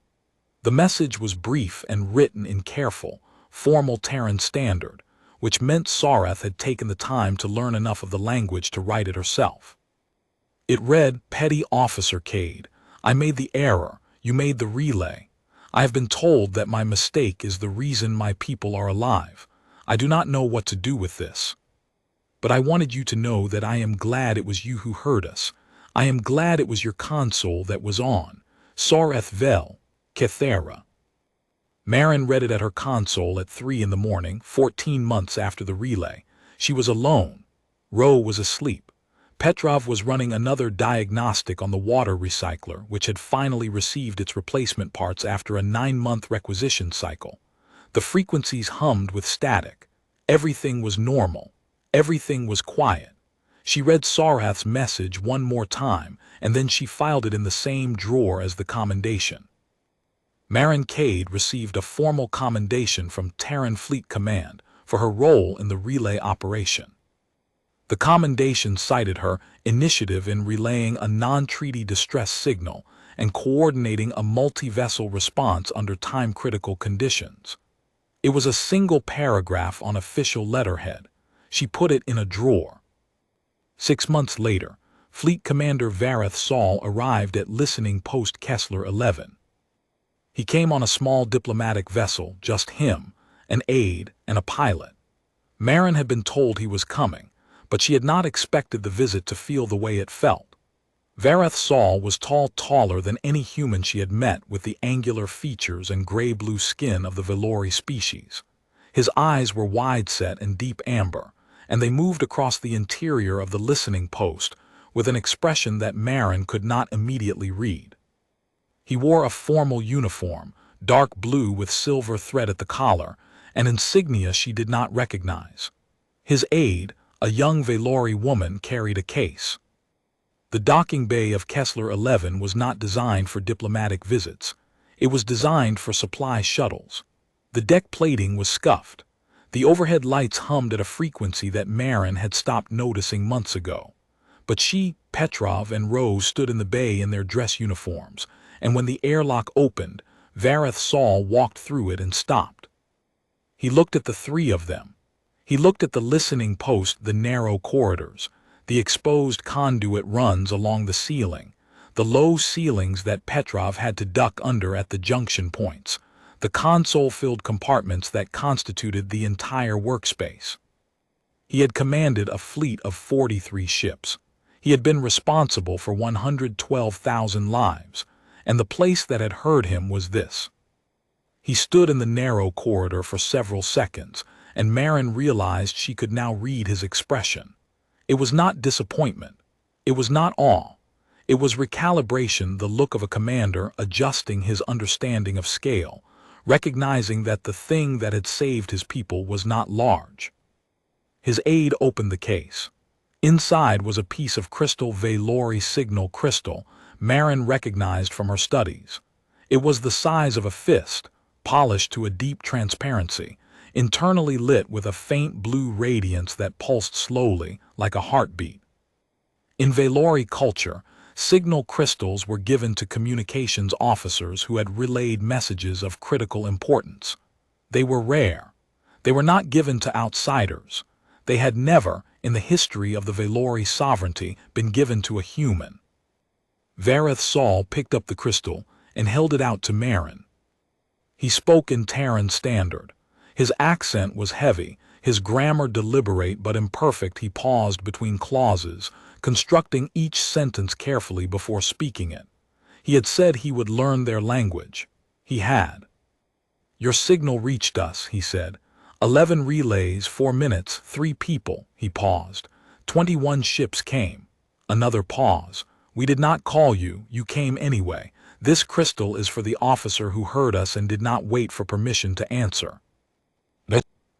The message was brief and written in careful, formal Terran standard, which meant Sareth had taken the time to learn enough of the language to write it herself. It read, Petty Officer Cade, I made the error, you made the relay. I have been told that my mistake is the reason my people are alive. I do not know what to do with this. but I wanted you to know that I am glad it was you who heard us. I am glad it was your console that was on. Sareth vel, Kethera. Marin read it at her console at 3 in the morning, 14 months after the relay. She was alone. Ro was asleep. Petrov was running another diagnostic on the water recycler, which had finally received its replacement parts after a 9-month requisition cycle. The frequencies hummed with static. Everything was normal. Everything was quiet. She read Sareth's message one more time, and then she filed it in the same drawer as the commendation. Marin Cade received a formal commendation from Terran Fleet Command for her role in the relay operation. The commendation cited her initiative in relaying a non-treaty distress signal and coordinating a multi-vessel response under time-critical conditions. It was a single paragraph on official letterhead. She put it in a drawer. 6 months later, Fleet Commander Vareth Saul arrived at Listening Post Kessler 11. He came on a small diplomatic vessel, just him, an aide, and a pilot. Marin had been told he was coming, but she had not expected the visit to feel the way it felt. Vareth Saul was taller than any human she had met, with the angular features and gray-blue skin of the Velori species. His eyes were wide-set and deep amber, and they moved across the interior of the listening post with an expression that Marin could not immediately read. He wore a formal uniform, dark blue with silver thread at the collar, an insignia she did not recognize. His aide, a young Velori woman, carried a case. The docking bay of Kessler 11 was not designed for diplomatic visits. It was designed for supply shuttles. The deck plating was scuffed. The overhead lights hummed at a frequency that Marin had stopped noticing months ago. But she, Petrov, and Rose stood in the bay in their dress uniforms, and when the airlock opened, Vareth Saul walked through it and stopped. He looked at the three of them. He looked at the listening post, the narrow corridors, the exposed conduit runs along the ceiling, the low ceilings that Petrov had to duck under at the junction points, the console-filled compartments that constituted the entire workspace. He had commanded a fleet of 43 ships. He had been responsible for 112,000 lives, and the place that had heard him was this. He stood in the narrow corridor for several seconds, and Marin realized she could now read his expression. It was not disappointment. It was not awe. It was recalibration, the look of a commander adjusting his understanding of scale, recognizing that the thing that had saved his people was not large. His aide opened the case. Inside was a piece of crystal Velori signal crystal Marin recognized from her studies. It was the size of a fist, polished to a deep transparency, internally lit with a faint blue radiance that pulsed slowly, like a heartbeat. In Velori culture, signal crystals were given to communications officers who had relayed messages of critical importance. They were rare. They were not given to outsiders. They had never, in the history of the Velori sovereignty, been given to a human. Vareth Saul picked up the crystal and held it out to Marin. He spoke in Terran standard. His accent was heavy, his grammar deliberate but imperfect. He paused between clauses, constructing each sentence carefully before speaking it. He had said he would learn their language. He had. "Your signal reached us," he said. 11 relays, 4 minutes, 3 people. He paused. 21 ships came. Another pause. "We did not call you, you came anyway. This crystal is for the officer who heard us and did not wait for permission to answer."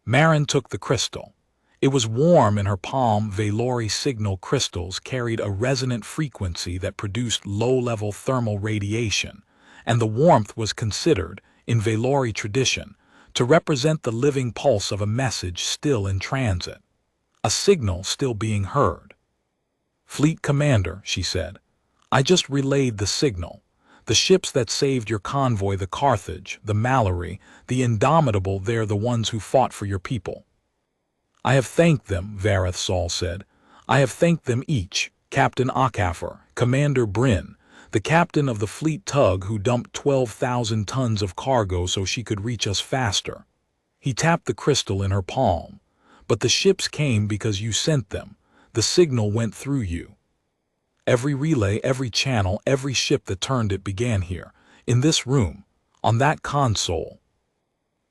Marin took the crystal. It was warm in her palm. Velori signal crystals carried a resonant frequency that produced low-level thermal radiation, and the warmth was considered, in Velori tradition, to represent the living pulse of a message still in transit, a signal still being heard. "Fleet Commander," she said, "I just relayed the signal. The ships that saved your convoy, the Carthage, the Mallory, the Indomitable, they're the ones who fought for your people." "I have thanked them," Vareth Saul said. "I have thanked them each, Captain Akafor, Commander Bryn, the captain of the fleet tug who dumped 12,000 tons of cargo so she could reach us faster." He tapped the crystal in her palm. But the ships came because you sent them. The signal went through you. Every relay, every channel, every ship that turned it began here, in this room, on that console.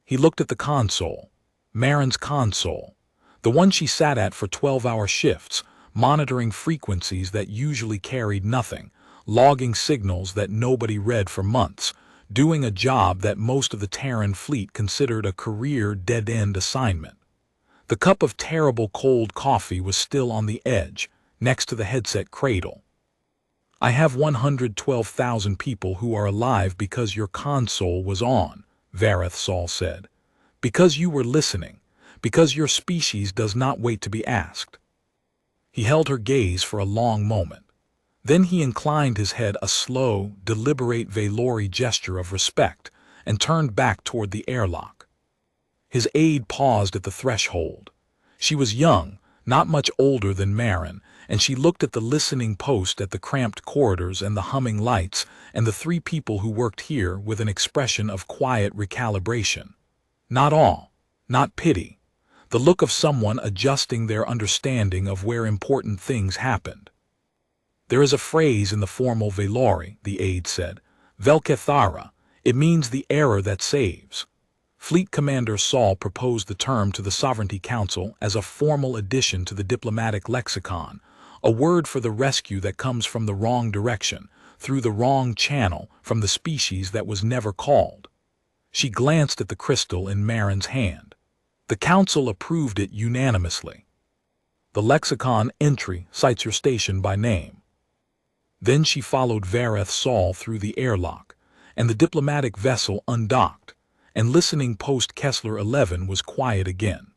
He looked at the console, Marin's console, the one she sat at for 12-hour shifts, monitoring frequencies that usually carried nothing, logging signals that nobody read for months, doing a job that most of the Terran fleet considered a career dead-end assignment. The cup of terrible cold coffee was still on the edge, next to the headset cradle. I have 112,000 people who are alive because your console was on, Vareth Sol said. Because you were listening, because your species does not wait to be asked. He held her gaze for a long moment. Then he inclined his head, a slow, deliberate Valori gesture of respect, and turned back toward the airlock. His aide paused at the threshold. She was young, not much older than Marin, and she looked at the listening post, at the cramped corridors and the humming lights, and the three people who worked here with an expression of quiet recalibration. Not awe, not pity. The look of someone adjusting their understanding of where important things happened. There is a phrase in the formal Valori, the aide said, Velkethara. It means the error that saves. Fleet Commander Saul proposed the term to the Sovereignty Council as a formal addition to the diplomatic lexicon, a word for the rescue that comes from the wrong direction, through the wrong channel, from the species that was never called. She glanced at the crystal in Marin's hand. The council approved it unanimously. The lexicon entry cites your station by name. Then she followed Vareth Sol through the airlock, and the diplomatic vessel undocked, and listening post Kessler 11 was quiet again.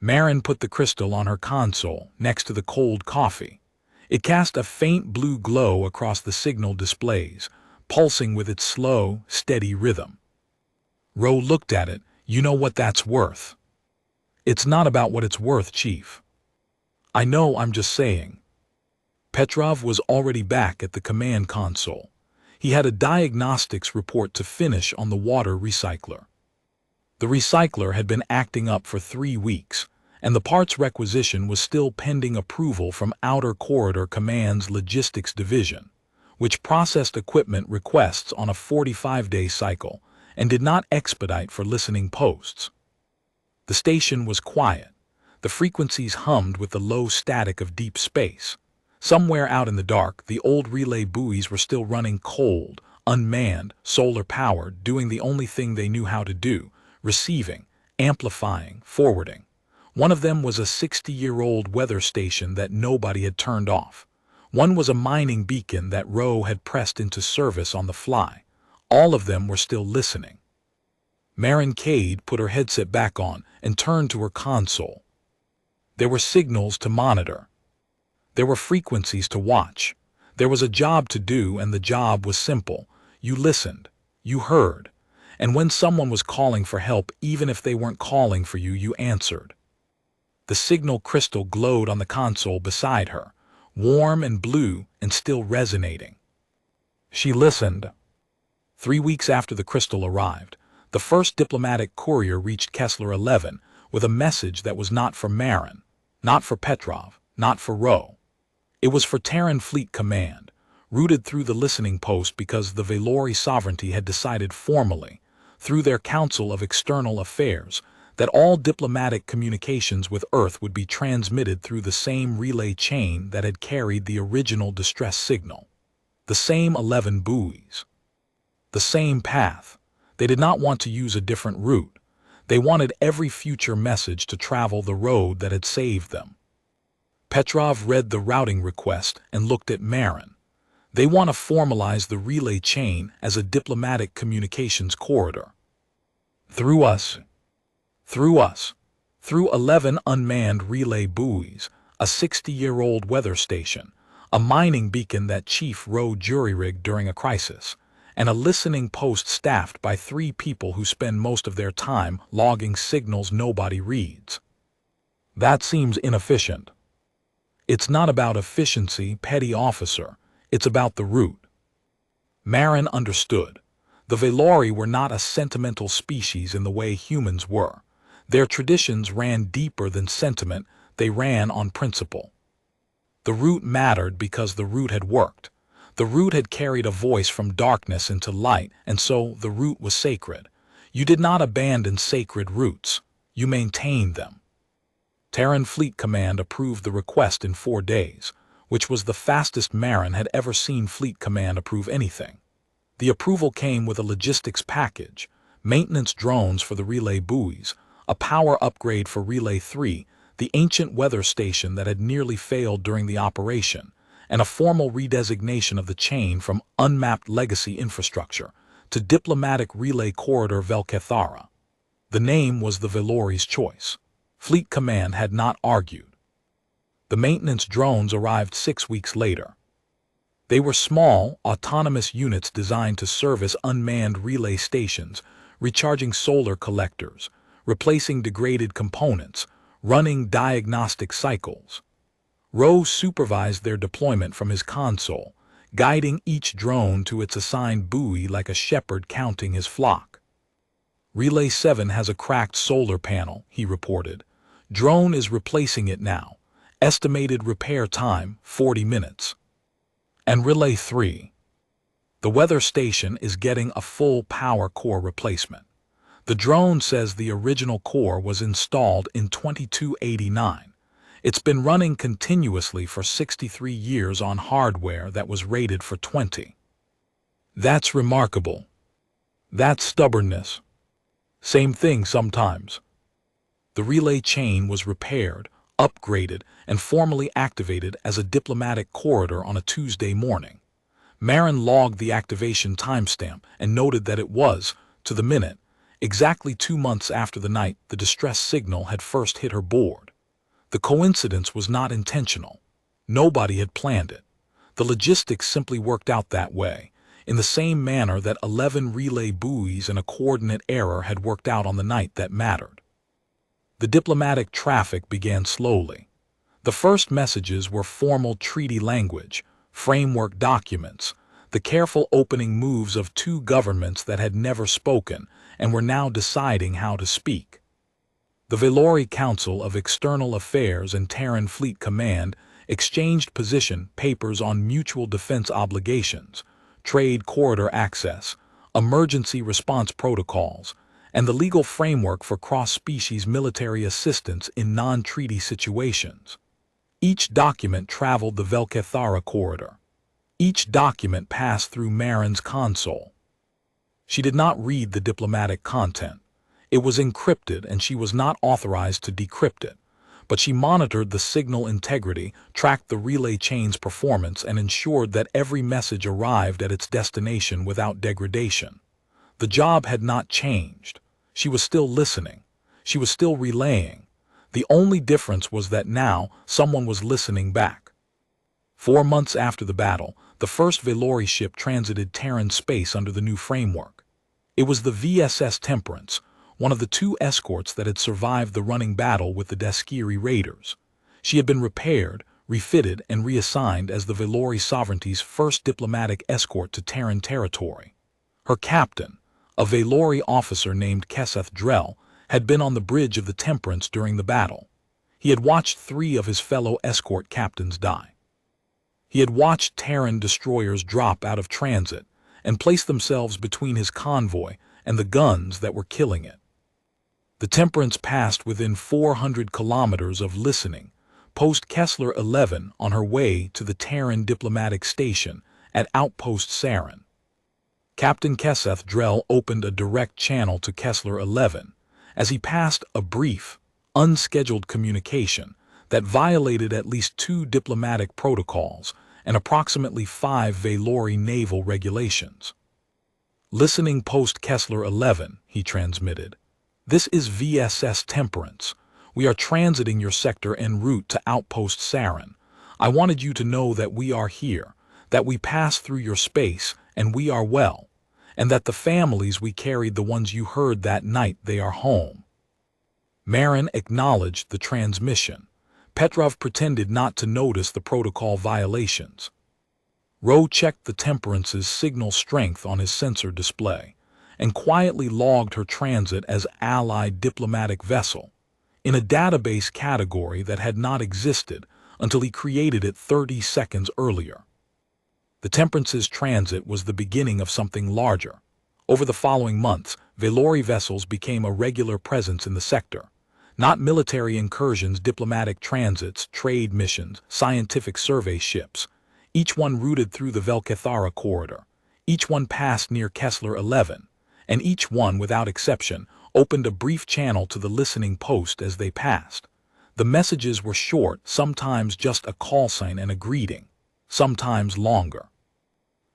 Marin put the crystal on her console, next to the cold coffee. It cast a faint blue glow across the signal displays, pulsing with its slow, steady rhythm. Ro looked at it. You know what that's worth. It's not about what it's worth, Chief. I know, I'm just saying. Petrov was already back at the command console. He had a diagnostics report to finish on the water recycler. The recycler had been acting up for 3 weeks, and the parts requisition was still pending approval from Outer Corridor Command's Logistics Division, which processed equipment requests on a 45-day cycle and did not expedite for listening posts. The station was quiet. The frequencies hummed with the low static of deep space. Somewhere out in the dark, the old relay buoys were still running cold, unmanned, solar-powered, doing the only thing they knew how to do, receiving, amplifying, forwarding. One of them was a 60-year-old weather station that nobody had turned off. One was a mining beacon that Ro had pressed into service on the fly. All of them were still listening. Marin Cade put her headset back on and turned to her console. There were signals to monitor. There were frequencies to watch. There was a job to do, and the job was simple. You listened. You heard. And when someone was calling for help, even if they weren't calling for you, you answered. The signal crystal glowed on the console beside her, warm and blue and still resonating. She listened. 3 weeks after the crystal arrived, the first diplomatic courier reached Kessler 11 with a message that was not for Marin, not for Petrov, not for Ro. It was for Terran Fleet Command, routed through the listening post because the Valori Sovereignty had decided formally, through their Council of External Affairs, that all diplomatic communications with Earth would be transmitted through the same relay chain that had carried the original distress signal. The same 11 buoys. The same path. They did not want to use a different route. They wanted every future message to travel the road that had saved them. Petrov read the routing request and looked at Marin. They want to formalize the relay chain as a diplomatic communications corridor. Through us. Through us. Through 11 unmanned relay buoys, a 60-year-old weather station, a mining beacon that Chief Ro jury-rigged during a crisis, and a listening post staffed by 3 people who spend most of their time logging signals nobody reads. That seems inefficient. It's not about efficiency, petty officer. It's about the route. Marin understood. The Valori were not a sentimental species in the way humans were. Their traditions ran deeper than sentiment, they ran on principle. The route mattered because the route had worked. The route had carried a voice from darkness into light, and so the route was sacred. You did not abandon sacred routes. You maintained them. Terran Fleet Command approved the request in 4 days, which was the fastest Marin had ever seen Fleet Command approve anything. The approval came with a logistics package, maintenance drones for the relay buoys, a power upgrade for Relay 3, the ancient weather station that had nearly failed during the operation, and a formal redesignation of the chain from unmapped legacy infrastructure to diplomatic relay corridor Velkethara. The name was the Velori's choice. Fleet Command had not argued. The maintenance drones arrived 6 weeks later. They were small, autonomous units designed to service unmanned relay stations, recharging solar collectors, replacing degraded components, running diagnostic cycles. Rowe supervised their deployment from his console, guiding each drone to its assigned buoy like a shepherd counting his flock. Relay 7 has a cracked solar panel, he reported. Drone is replacing it now. Estimated repair time, 40 minutes. And Relay 3. The weather station is getting a full power core replacement. The drone says the original core was installed in 2289. It's been running continuously for 63 years on hardware that was rated for 20. That's remarkable. That's stubbornness. Same thing sometimes. The relay chain was repaired, upgraded, and formally activated as a diplomatic corridor on a Tuesday morning. Marin logged the activation timestamp and noted that it was, to the minute, exactly 2 months after the night the distress signal had first hit her board. The coincidence was not intentional. Nobody had planned it. The logistics simply worked out that way, in the same manner that 11 relay buoys and a coordinate error had worked out on the night that mattered. The diplomatic traffic began slowly. The first messages were formal treaty language, framework documents, the careful opening moves of 2 governments that had never spoken and were now deciding how to speak. The Velori Council of External Affairs and Terran Fleet Command exchanged position papers on mutual defense obligations, trade corridor access, emergency response protocols, and the legal framework for cross-species military assistance in non-treaty situations. Each document traveled the Velkethara corridor. Each document passed through Marin's console. She did not read the diplomatic content. It was encrypted and she was not authorized to decrypt it, but she monitored the signal integrity, tracked the relay chain's performance, and ensured that every message arrived at its destination without degradation. The job had not changed. She was still listening. She was still relaying. The only difference was that now someone was listening back. 4 months after the battle, the first Velori ship transited Terran space under the new framework. It was the VSS Temperance, one of the 2 escorts that had survived the running battle with the Deskiri raiders. She had been repaired, refitted, and reassigned as the Velori sovereignty's first diplomatic escort to Terran territory. Her captain, a Velori officer named Keseth Drell, had been on the bridge of the Temperance during the battle. He had watched 3 of his fellow escort captains die. He had watched Terran destroyers drop out of transit and place themselves between his convoy and the guns that were killing it. The Temperance passed within 400 kilometers of listening, post Kessler 11 on her way to the Terran diplomatic station at Outpost Sarin. Captain Keseth Drell opened a direct channel to Kessler 11 as he passed a brief, unscheduled communication that violated at least 2 diplomatic protocols and approximately 5 Velori naval regulations. Listening post Kessler 11, he transmitted. This is VSS Temperance. We are transiting your sector en route to Outpost Sarin. I wanted you to know that we are here, that we pass through your space, and we are well, and that the families we carried, the ones you heard that night, they are home. Marin acknowledged the transmission. Petrov pretended not to notice the protocol violations. Rowe checked the Temperance's signal strength on his sensor display, and quietly logged her transit as Allied diplomatic vessel, in a database category that had not existed until he created it 30 seconds earlier. The Temperance's transit was the beginning of something larger. Over the following months, Velori vessels became a regular presence in the sector. Not military incursions, diplomatic transits, trade missions, scientific survey ships. Each one routed through the Velkethara corridor. Each one passed near Kessler 11, and each one, without exception, opened a brief channel to the listening post as they passed. The messages were short, sometimes just a call sign and a greeting, sometimes longer.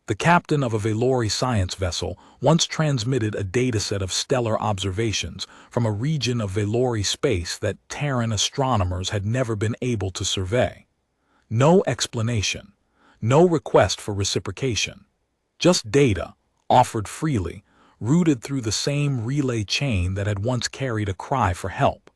The captain of a Velori science vessel once transmitted a dataset of stellar observations from a region of Velori space that Terran astronomers had never been able to survey. No explanation, no request for reciprocation. Just data, offered freely, routed through the same relay chain that had once carried a cry for help.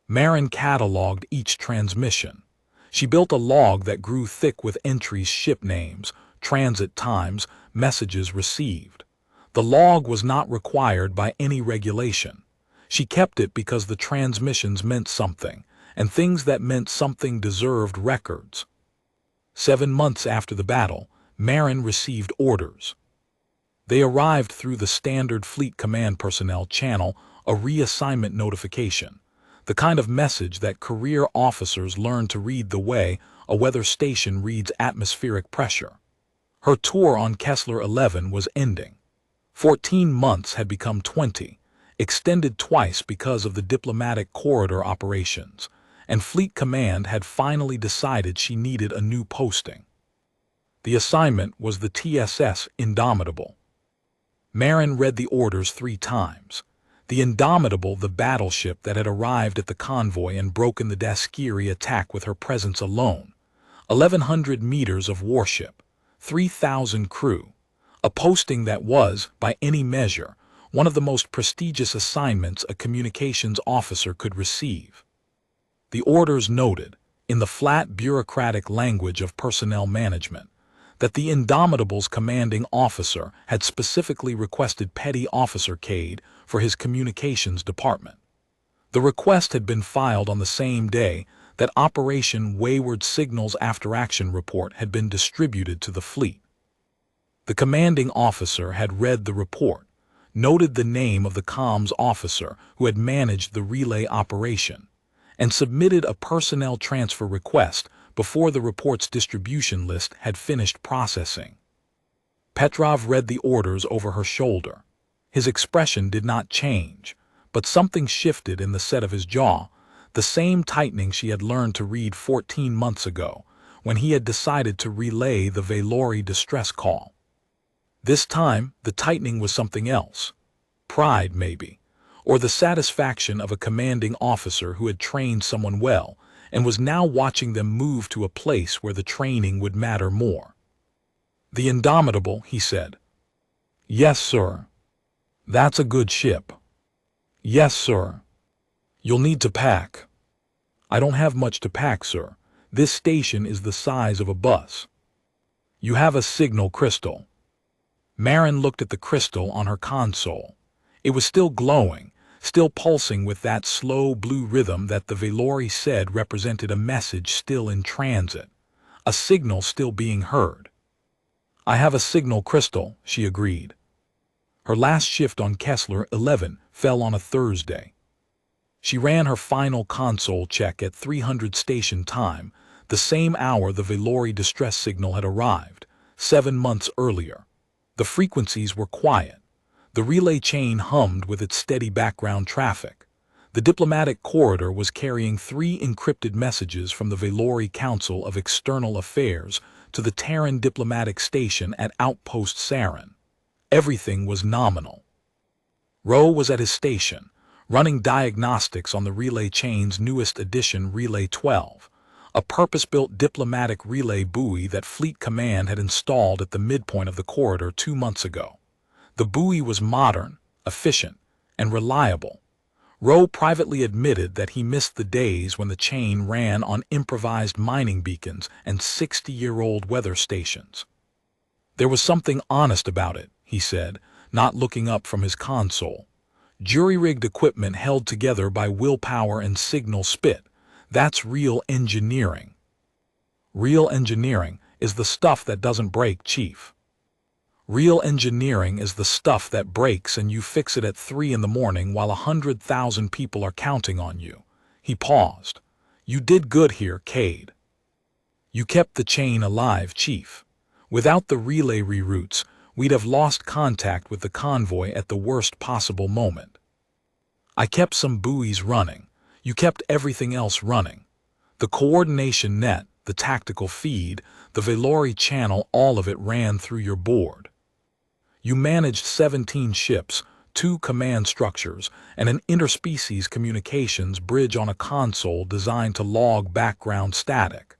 Marin cataloged each transmission. She built a log that grew thick with entries, ship names, transit times, messages received. The log was not required by any regulation. She kept it because the transmissions meant something, and things that meant something deserved records. 7 months after the battle, Marin received orders. They arrived through the standard Fleet Command personnel channel, a reassignment notification, the kind of message that career officers learn to read the way a weather station reads atmospheric pressure. Her tour on Kessler 11 was ending. 14 months had become 20, extended twice because of the diplomatic corridor operations, and Fleet Command had finally decided she needed a new posting. The assignment was the TSS Indomitable. Marin read the orders 3 times. The Indomitable, the battleship that had arrived at the convoy and broken the Daskiri attack with her presence alone. 1,100 meters of warship, 3,000 crew, a posting that was, by any measure, one of the most prestigious assignments a communications officer could receive. The orders noted, in the flat bureaucratic language of personnel management, that the Indomitable's commanding officer had specifically requested Petty Officer Cade for his communications department. The request had been filed on the same day that Operation Wayward Signals After Action report had been distributed to the fleet. The commanding officer had read the report, noted the name of the comms officer who had managed the relay operation, and submitted a personnel transfer request before the report's distribution list had finished processing. Petrov read the orders over her shoulder. His expression did not change, but something shifted in the set of his jaw, the same tightening she had learned to read 14 months ago, when he had decided to relay the Velori distress call. This time, the tightening was something else. Pride, maybe, or the satisfaction of a commanding officer who had trained someone well and was now watching them move to a place where the training would matter more. "The Indomitable," he said. "Yes, sir." "That's a good ship." "Yes, sir." "You'll need to pack." "I don't have much to pack, sir. This station is the size of a bus." "You have a signal crystal." Marin looked at the crystal on her console. It was still glowing, still pulsing with that slow blue rhythm that the Velori said represented a message still in transit, a signal still being heard. "I have a signal crystal," she agreed. Her last shift on Kessler 11 fell on a Thursday. She ran her final console check at 300 station time, the same hour the Velori distress signal had arrived, 7 months earlier. The frequencies were quiet. The relay chain hummed with its steady background traffic. The diplomatic corridor was carrying 3 encrypted messages from the Velori Council of External Affairs to the Terran diplomatic station at Outpost Sarin. Everything was nominal. Rowe was at his station, running diagnostics on the relay chain's newest edition, Relay 12, a purpose-built diplomatic relay buoy that Fleet Command had installed at the midpoint of the corridor 2 months ago. The buoy was modern, efficient, and reliable. Rowe privately admitted that he missed the days when the chain ran on improvised mining beacons and 60-year-old weather stations. There was something honest about it, he said, not looking up from his console. Jury-rigged equipment held together by willpower and signal spit. That's real engineering. Real engineering is the stuff that doesn't break, Chief. Real engineering is the stuff that breaks and you fix it at 3 in the morning while 100,000 people are counting on you. He paused. You did good here, Cade. You kept the chain alive, Chief. Without the relay reroutes, we'd have lost contact with the convoy at the worst possible moment. I kept some buoys running. You kept everything else running. The coordination net, the tactical feed, the Valori channel, all of it ran through your board. You managed 17 ships, 2 command structures, and an interspecies communications bridge on a console designed to log background static.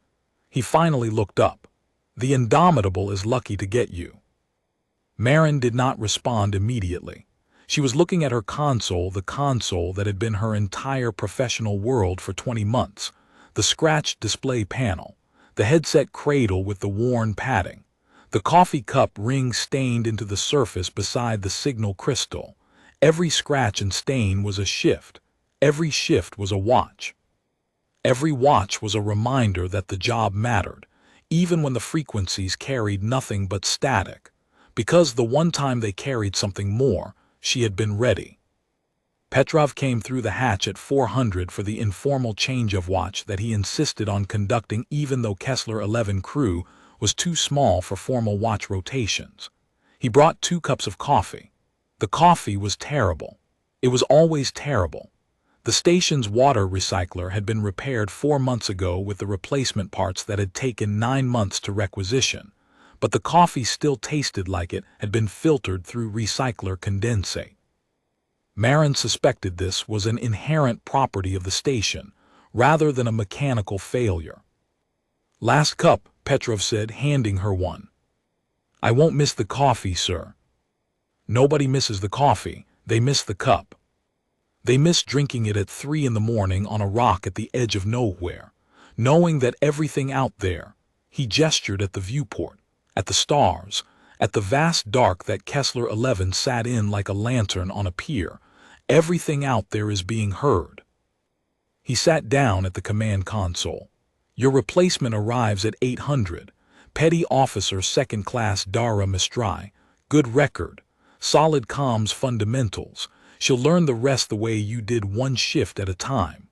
He finally looked up. The Indomitable is lucky to get you. Marin did not respond immediately. She was looking at her console, the console that had been her entire professional world for 20 months, the scratched display panel, the headset cradle with the worn padding, the coffee cup ring stained into the surface beside the signal crystal. Every scratch and stain was a shift. Every shift was a watch. Every watch was a reminder that the job mattered, even when the frequencies carried nothing but static, because the one time they carried something more, she had been ready. Petrov came through the hatch at 400 for the informal change of watch that he insisted on conducting even though Kessler 11 crew was too small for formal watch rotations. He brought 2 cups of coffee. The coffee was terrible. It was always terrible. The station's water recycler had been repaired 4 months ago with the replacement parts that had taken 9 months to requisition, but the coffee still tasted like it had been filtered through recycler condensate. Marin suspected this was an inherent property of the station, rather than a mechanical failure. Last cup, Petrov said, handing her one. I won't miss the coffee, sir. Nobody misses the coffee, they miss the cup. They miss drinking it at 3 in the morning on a rock at the edge of nowhere, knowing that everything out there, he gestured at the viewport, at the stars, at the vast dark that Kessler 11 sat in like a lantern on a pier, everything out there is being heard. He sat down at the command console. Your replacement arrives at 800. Petty Officer 2nd Class Dara Mistrai. Good record. Solid comms fundamentals. She'll learn the rest the way you did, one shift at a time.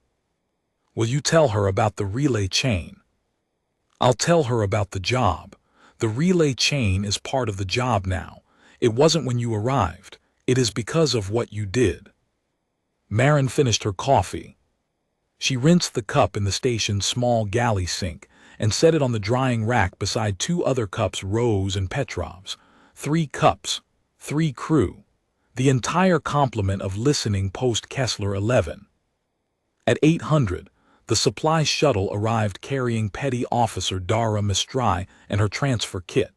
Will you tell her about the relay chain? I'll tell her about the job. The relay chain is part of the job now. It wasn't when you arrived. It is because of what you did. Marin finished her coffee. She rinsed the cup in the station's small galley sink and set it on the drying rack beside 2 other cups, Rose and Petrov's. 3 cups, 3 crew. The entire complement of listening post Kessler 11. At 800, the supply shuttle arrived carrying Petty Officer Dara Mistrai and her transfer kit.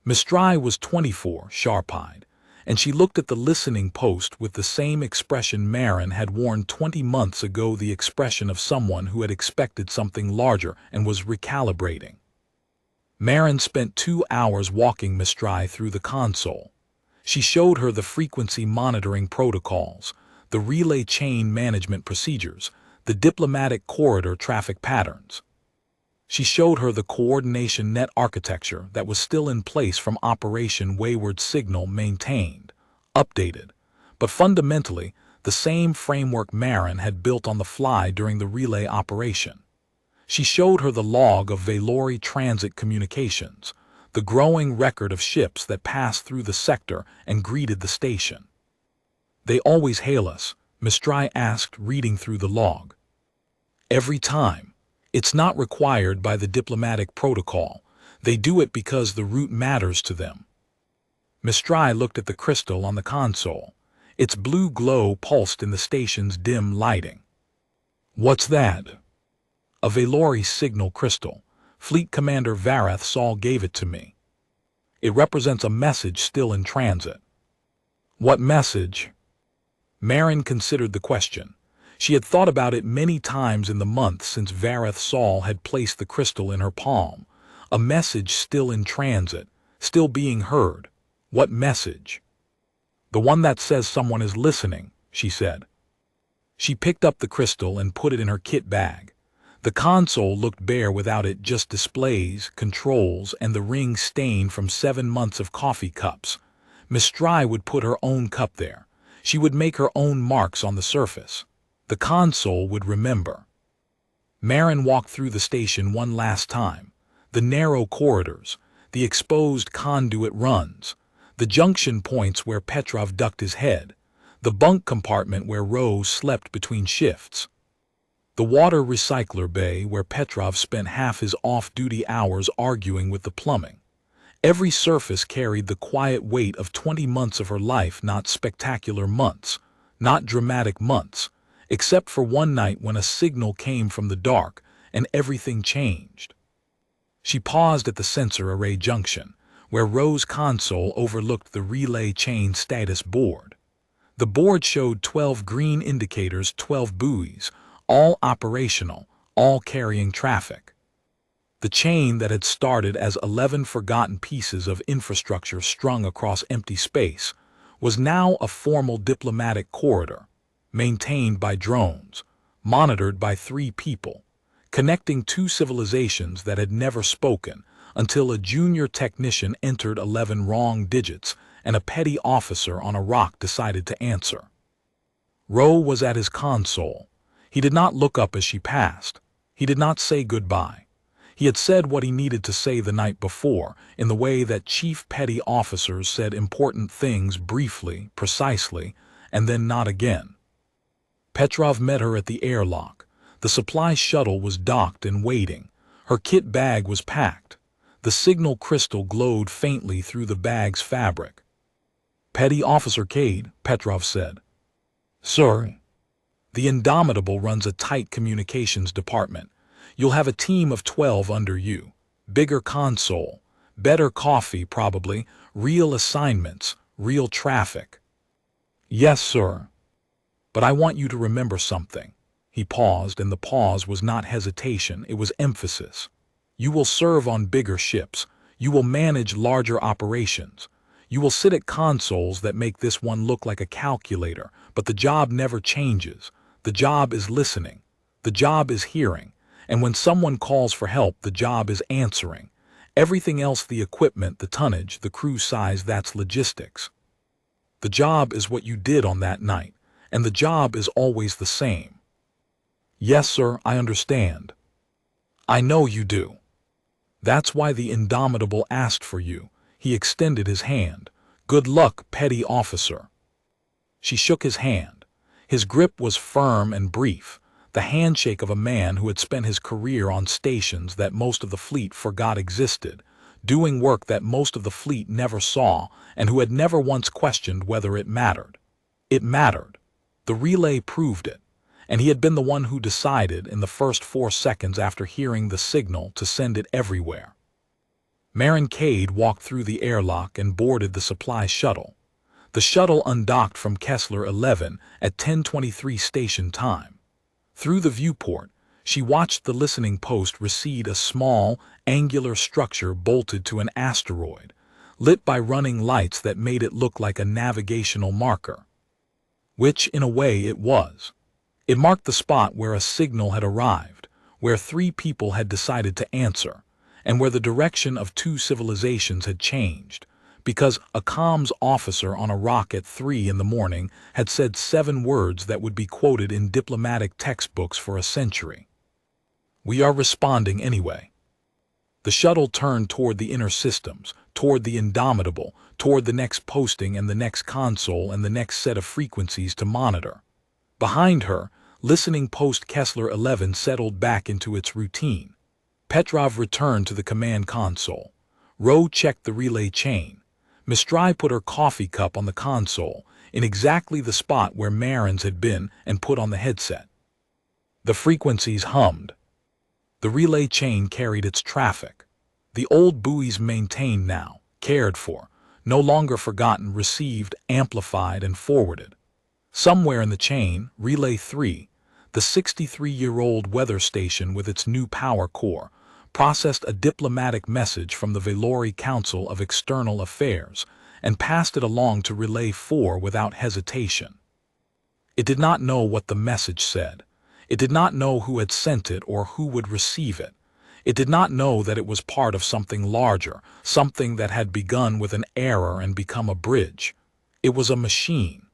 Mistrai was 24, sharp-eyed, and she looked at the listening post with the same expression Marin had worn 20 months ago, the expression of someone who had expected something larger and was recalibrating. Marin spent 2 hours walking Mistrai through the console. She showed her the frequency monitoring protocols, the relay chain management procedures, the diplomatic corridor traffic patterns. She showed her the coordination net architecture that was still in place from Operation Wayward Signal, maintained, updated, but fundamentally the same framework Marin had built on the fly during the relay operation. She showed her the log of Valori transit communications, the growing record of ships that passed through the sector and greeted the station. They always hail us, Mistrai asked, reading through the log. Every time. It's not required by the diplomatic protocol. They do it because the route matters to them. Mistrai looked at the crystal on the console. Its blue glow pulsed in the station's dim lighting. What's that? A Valori signal crystal. Fleet Commander Varath Saul gave it to me. It represents a message still in transit. What message? Marin considered the question. She had thought about it many times in the months since Varath Saul had placed the crystal in her palm. A message still in transit, still being heard. What message? The one that says someone is listening, she said. She picked up the crystal and put it in her kit bag. The console looked bare without it, just displays, controls, and the ring stain from 7 months of coffee cups. Miss Dry would put her own cup there. She would make her own marks on the surface. The console would remember. Marin walked through the station one last time. The narrow corridors, the exposed conduit runs, the junction points where Petrov ducked his head, the bunk compartment where Rose slept between shifts, the water recycler bay where Petrov spent half his off-duty hours arguing with the plumbing. Every surface carried the quiet weight of 20 months of her life, not spectacular months, not dramatic months, except for one night when a signal came from the dark and everything changed. She paused at the sensor array junction, where Rose's console overlooked the relay chain status board. The board showed 12 green indicators, 12 buoys, all operational, all carrying traffic. The chain that had started as 11 forgotten pieces of infrastructure strung across empty space was now a formal diplomatic corridor, maintained by drones, monitored by 3 people, connecting 2 civilizations that had never spoken until a junior technician entered 11 wrong digits and a petty officer on a rock decided to answer. Roe was at his console. He did not look up as she passed. He did not say goodbye. He had said what he needed to say the night before, in the way that chief petty officers said important things briefly, precisely, and then not again. Petrov met her at the airlock. The supply shuttle was docked and waiting. Her kit bag was packed. The signal crystal glowed faintly through the bag's fabric. "Petty Officer Cade," Petrov said. "Sir?" "The Indomitable runs a tight communications department. You'll have a team of 12 under you. Bigger console. Better coffee, probably. Real assignments. Real traffic." "Yes, sir. But I want you to remember something." He paused, and the pause was not hesitation, it was emphasis. "You will serve on bigger ships. You will manage larger operations. You will sit at consoles that make this one look like a calculator, but the job never changes. The job is listening. The job is hearing. And when someone calls for help, the job is answering. Everything else, the equipment, the tonnage, the crew size, that's logistics. The job is what you did on that night, and the job is always the same." "Yes, sir, I understand." "I know you do. That's why the Indomitable asked for you." He extended his hand. "Good luck, petty officer." She shook his hand. His grip was firm and brief, the handshake of a man who had spent his career on stations that most of the fleet forgot existed, doing work that most of the fleet never saw, and who had never once questioned whether it mattered. It mattered. The relay proved it, and he had been the one who decided in the first 4 seconds after hearing the signal to send it everywhere. Marin Cade walked through the airlock and boarded the supply shuttle. The shuttle undocked from Kessler 11 at 10:23 station time. Through the viewport, she watched the listening post recede, a small, angular structure bolted to an asteroid, lit by running lights that made it look like a navigational marker. Which, in a way, it was. It marked the spot where a signal had arrived, where 3 people had decided to answer, and where the direction of 2 civilizations had changed, because a comms officer on a rock at 3 in the morning had said 7 words that would be quoted in diplomatic textbooks for a century. "We are responding anyway." The shuttle turned toward the inner systems, toward the Indomitable, toward the next posting and the next console and the next set of frequencies to monitor. Behind her, listening post Kessler 11 settled back into its routine. Petrov returned to the command console. Roe checked the relay chain. Miss Dry put her coffee cup on the console, in exactly the spot where Marin's had been, and put on the headset. The frequencies hummed. The relay chain carried its traffic. The old buoys maintained now, cared for, no longer forgotten, received, amplified, and forwarded. Somewhere in the chain, Relay 3, the 63-year-old weather station with its new power core, processed a diplomatic message from the Velori Council of External Affairs, and passed it along to Relay 4 without hesitation. It did not know what the message said. It did not know who had sent it or who would receive it. It did not know that it was part of something larger, something that had begun with an error and become a bridge. It was a machine.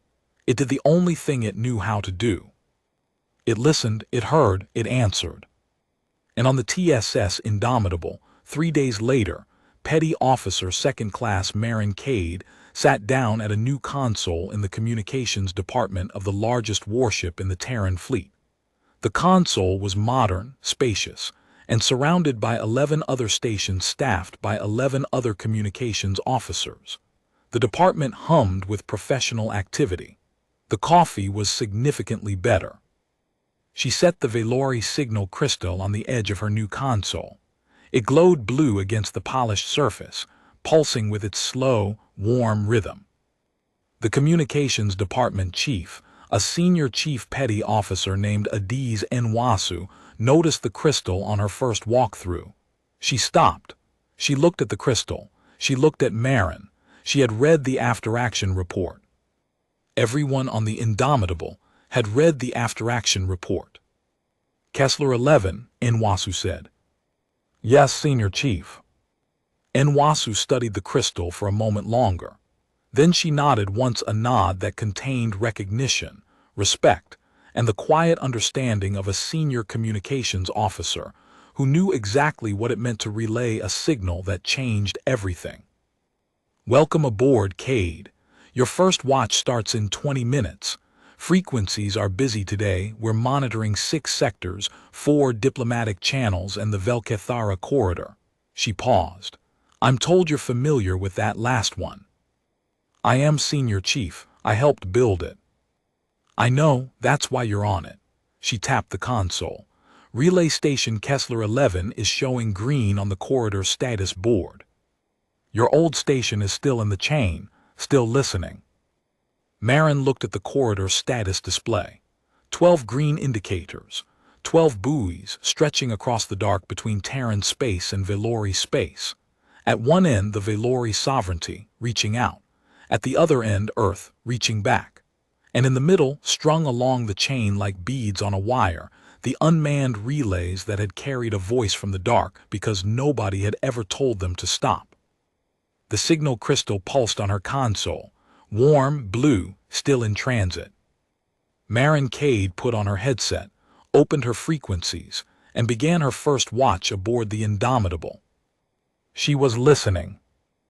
It did the only thing it knew how to do. It listened, it heard, it answered. And on the TSS Indomitable, 3 days later, Petty Officer Second Class Marin Cade sat down at a new console in the communications department of the largest warship in the Terran fleet. The console was modern, spacious, and surrounded by 11 other stations staffed by 11 other communications officers. The department hummed with professional activity. The coffee was significantly better. She set the Velori signal crystal on the edge of her new console. It glowed blue against the polished surface, pulsing with its slow, warm rhythm. The communications department chief, a senior chief petty officer named Adiz Nwasu, noticed the crystal on her first walkthrough. She stopped. She looked at the crystal. She looked at Marin. She had read the after-action report. Everyone on the Indomitable had read the after-action report. Kessler 11, Nwasu said. Yes, Senior Chief. Nwasu studied the crystal for a moment longer. Then she nodded once, a nod that contained recognition, respect, and the quiet understanding of a senior communications officer who knew exactly what it meant to relay a signal that changed everything. Welcome aboard, Cade. Your first watch starts in 20 minutes. Frequencies are busy today. We're monitoring 6 sectors, 4 diplomatic channels, and the Velkethara corridor. She paused. I'm told you're familiar with that last one. I am, Senior Chief. I helped build it. I know, that's why you're on it. She tapped the console. Relay Station Kessler 11 is showing green on the corridor status board. Your old station is still in the chain, still listening. Marin looked at the corridor status display. 12 green indicators, 12 buoys stretching across the dark between Terran space and Velori space. At one end, the Velori sovereignty, reaching out. At the other end, Earth, reaching back. And in the middle, strung along the chain like beads on a wire, the unmanned relays that had carried a voice from the dark because nobody had ever told them to stop. The signal crystal pulsed on her console, warm, blue, still in transit. Marin Cade put on her headset, opened her frequencies, and began her first watch aboard the Indomitable. She was listening.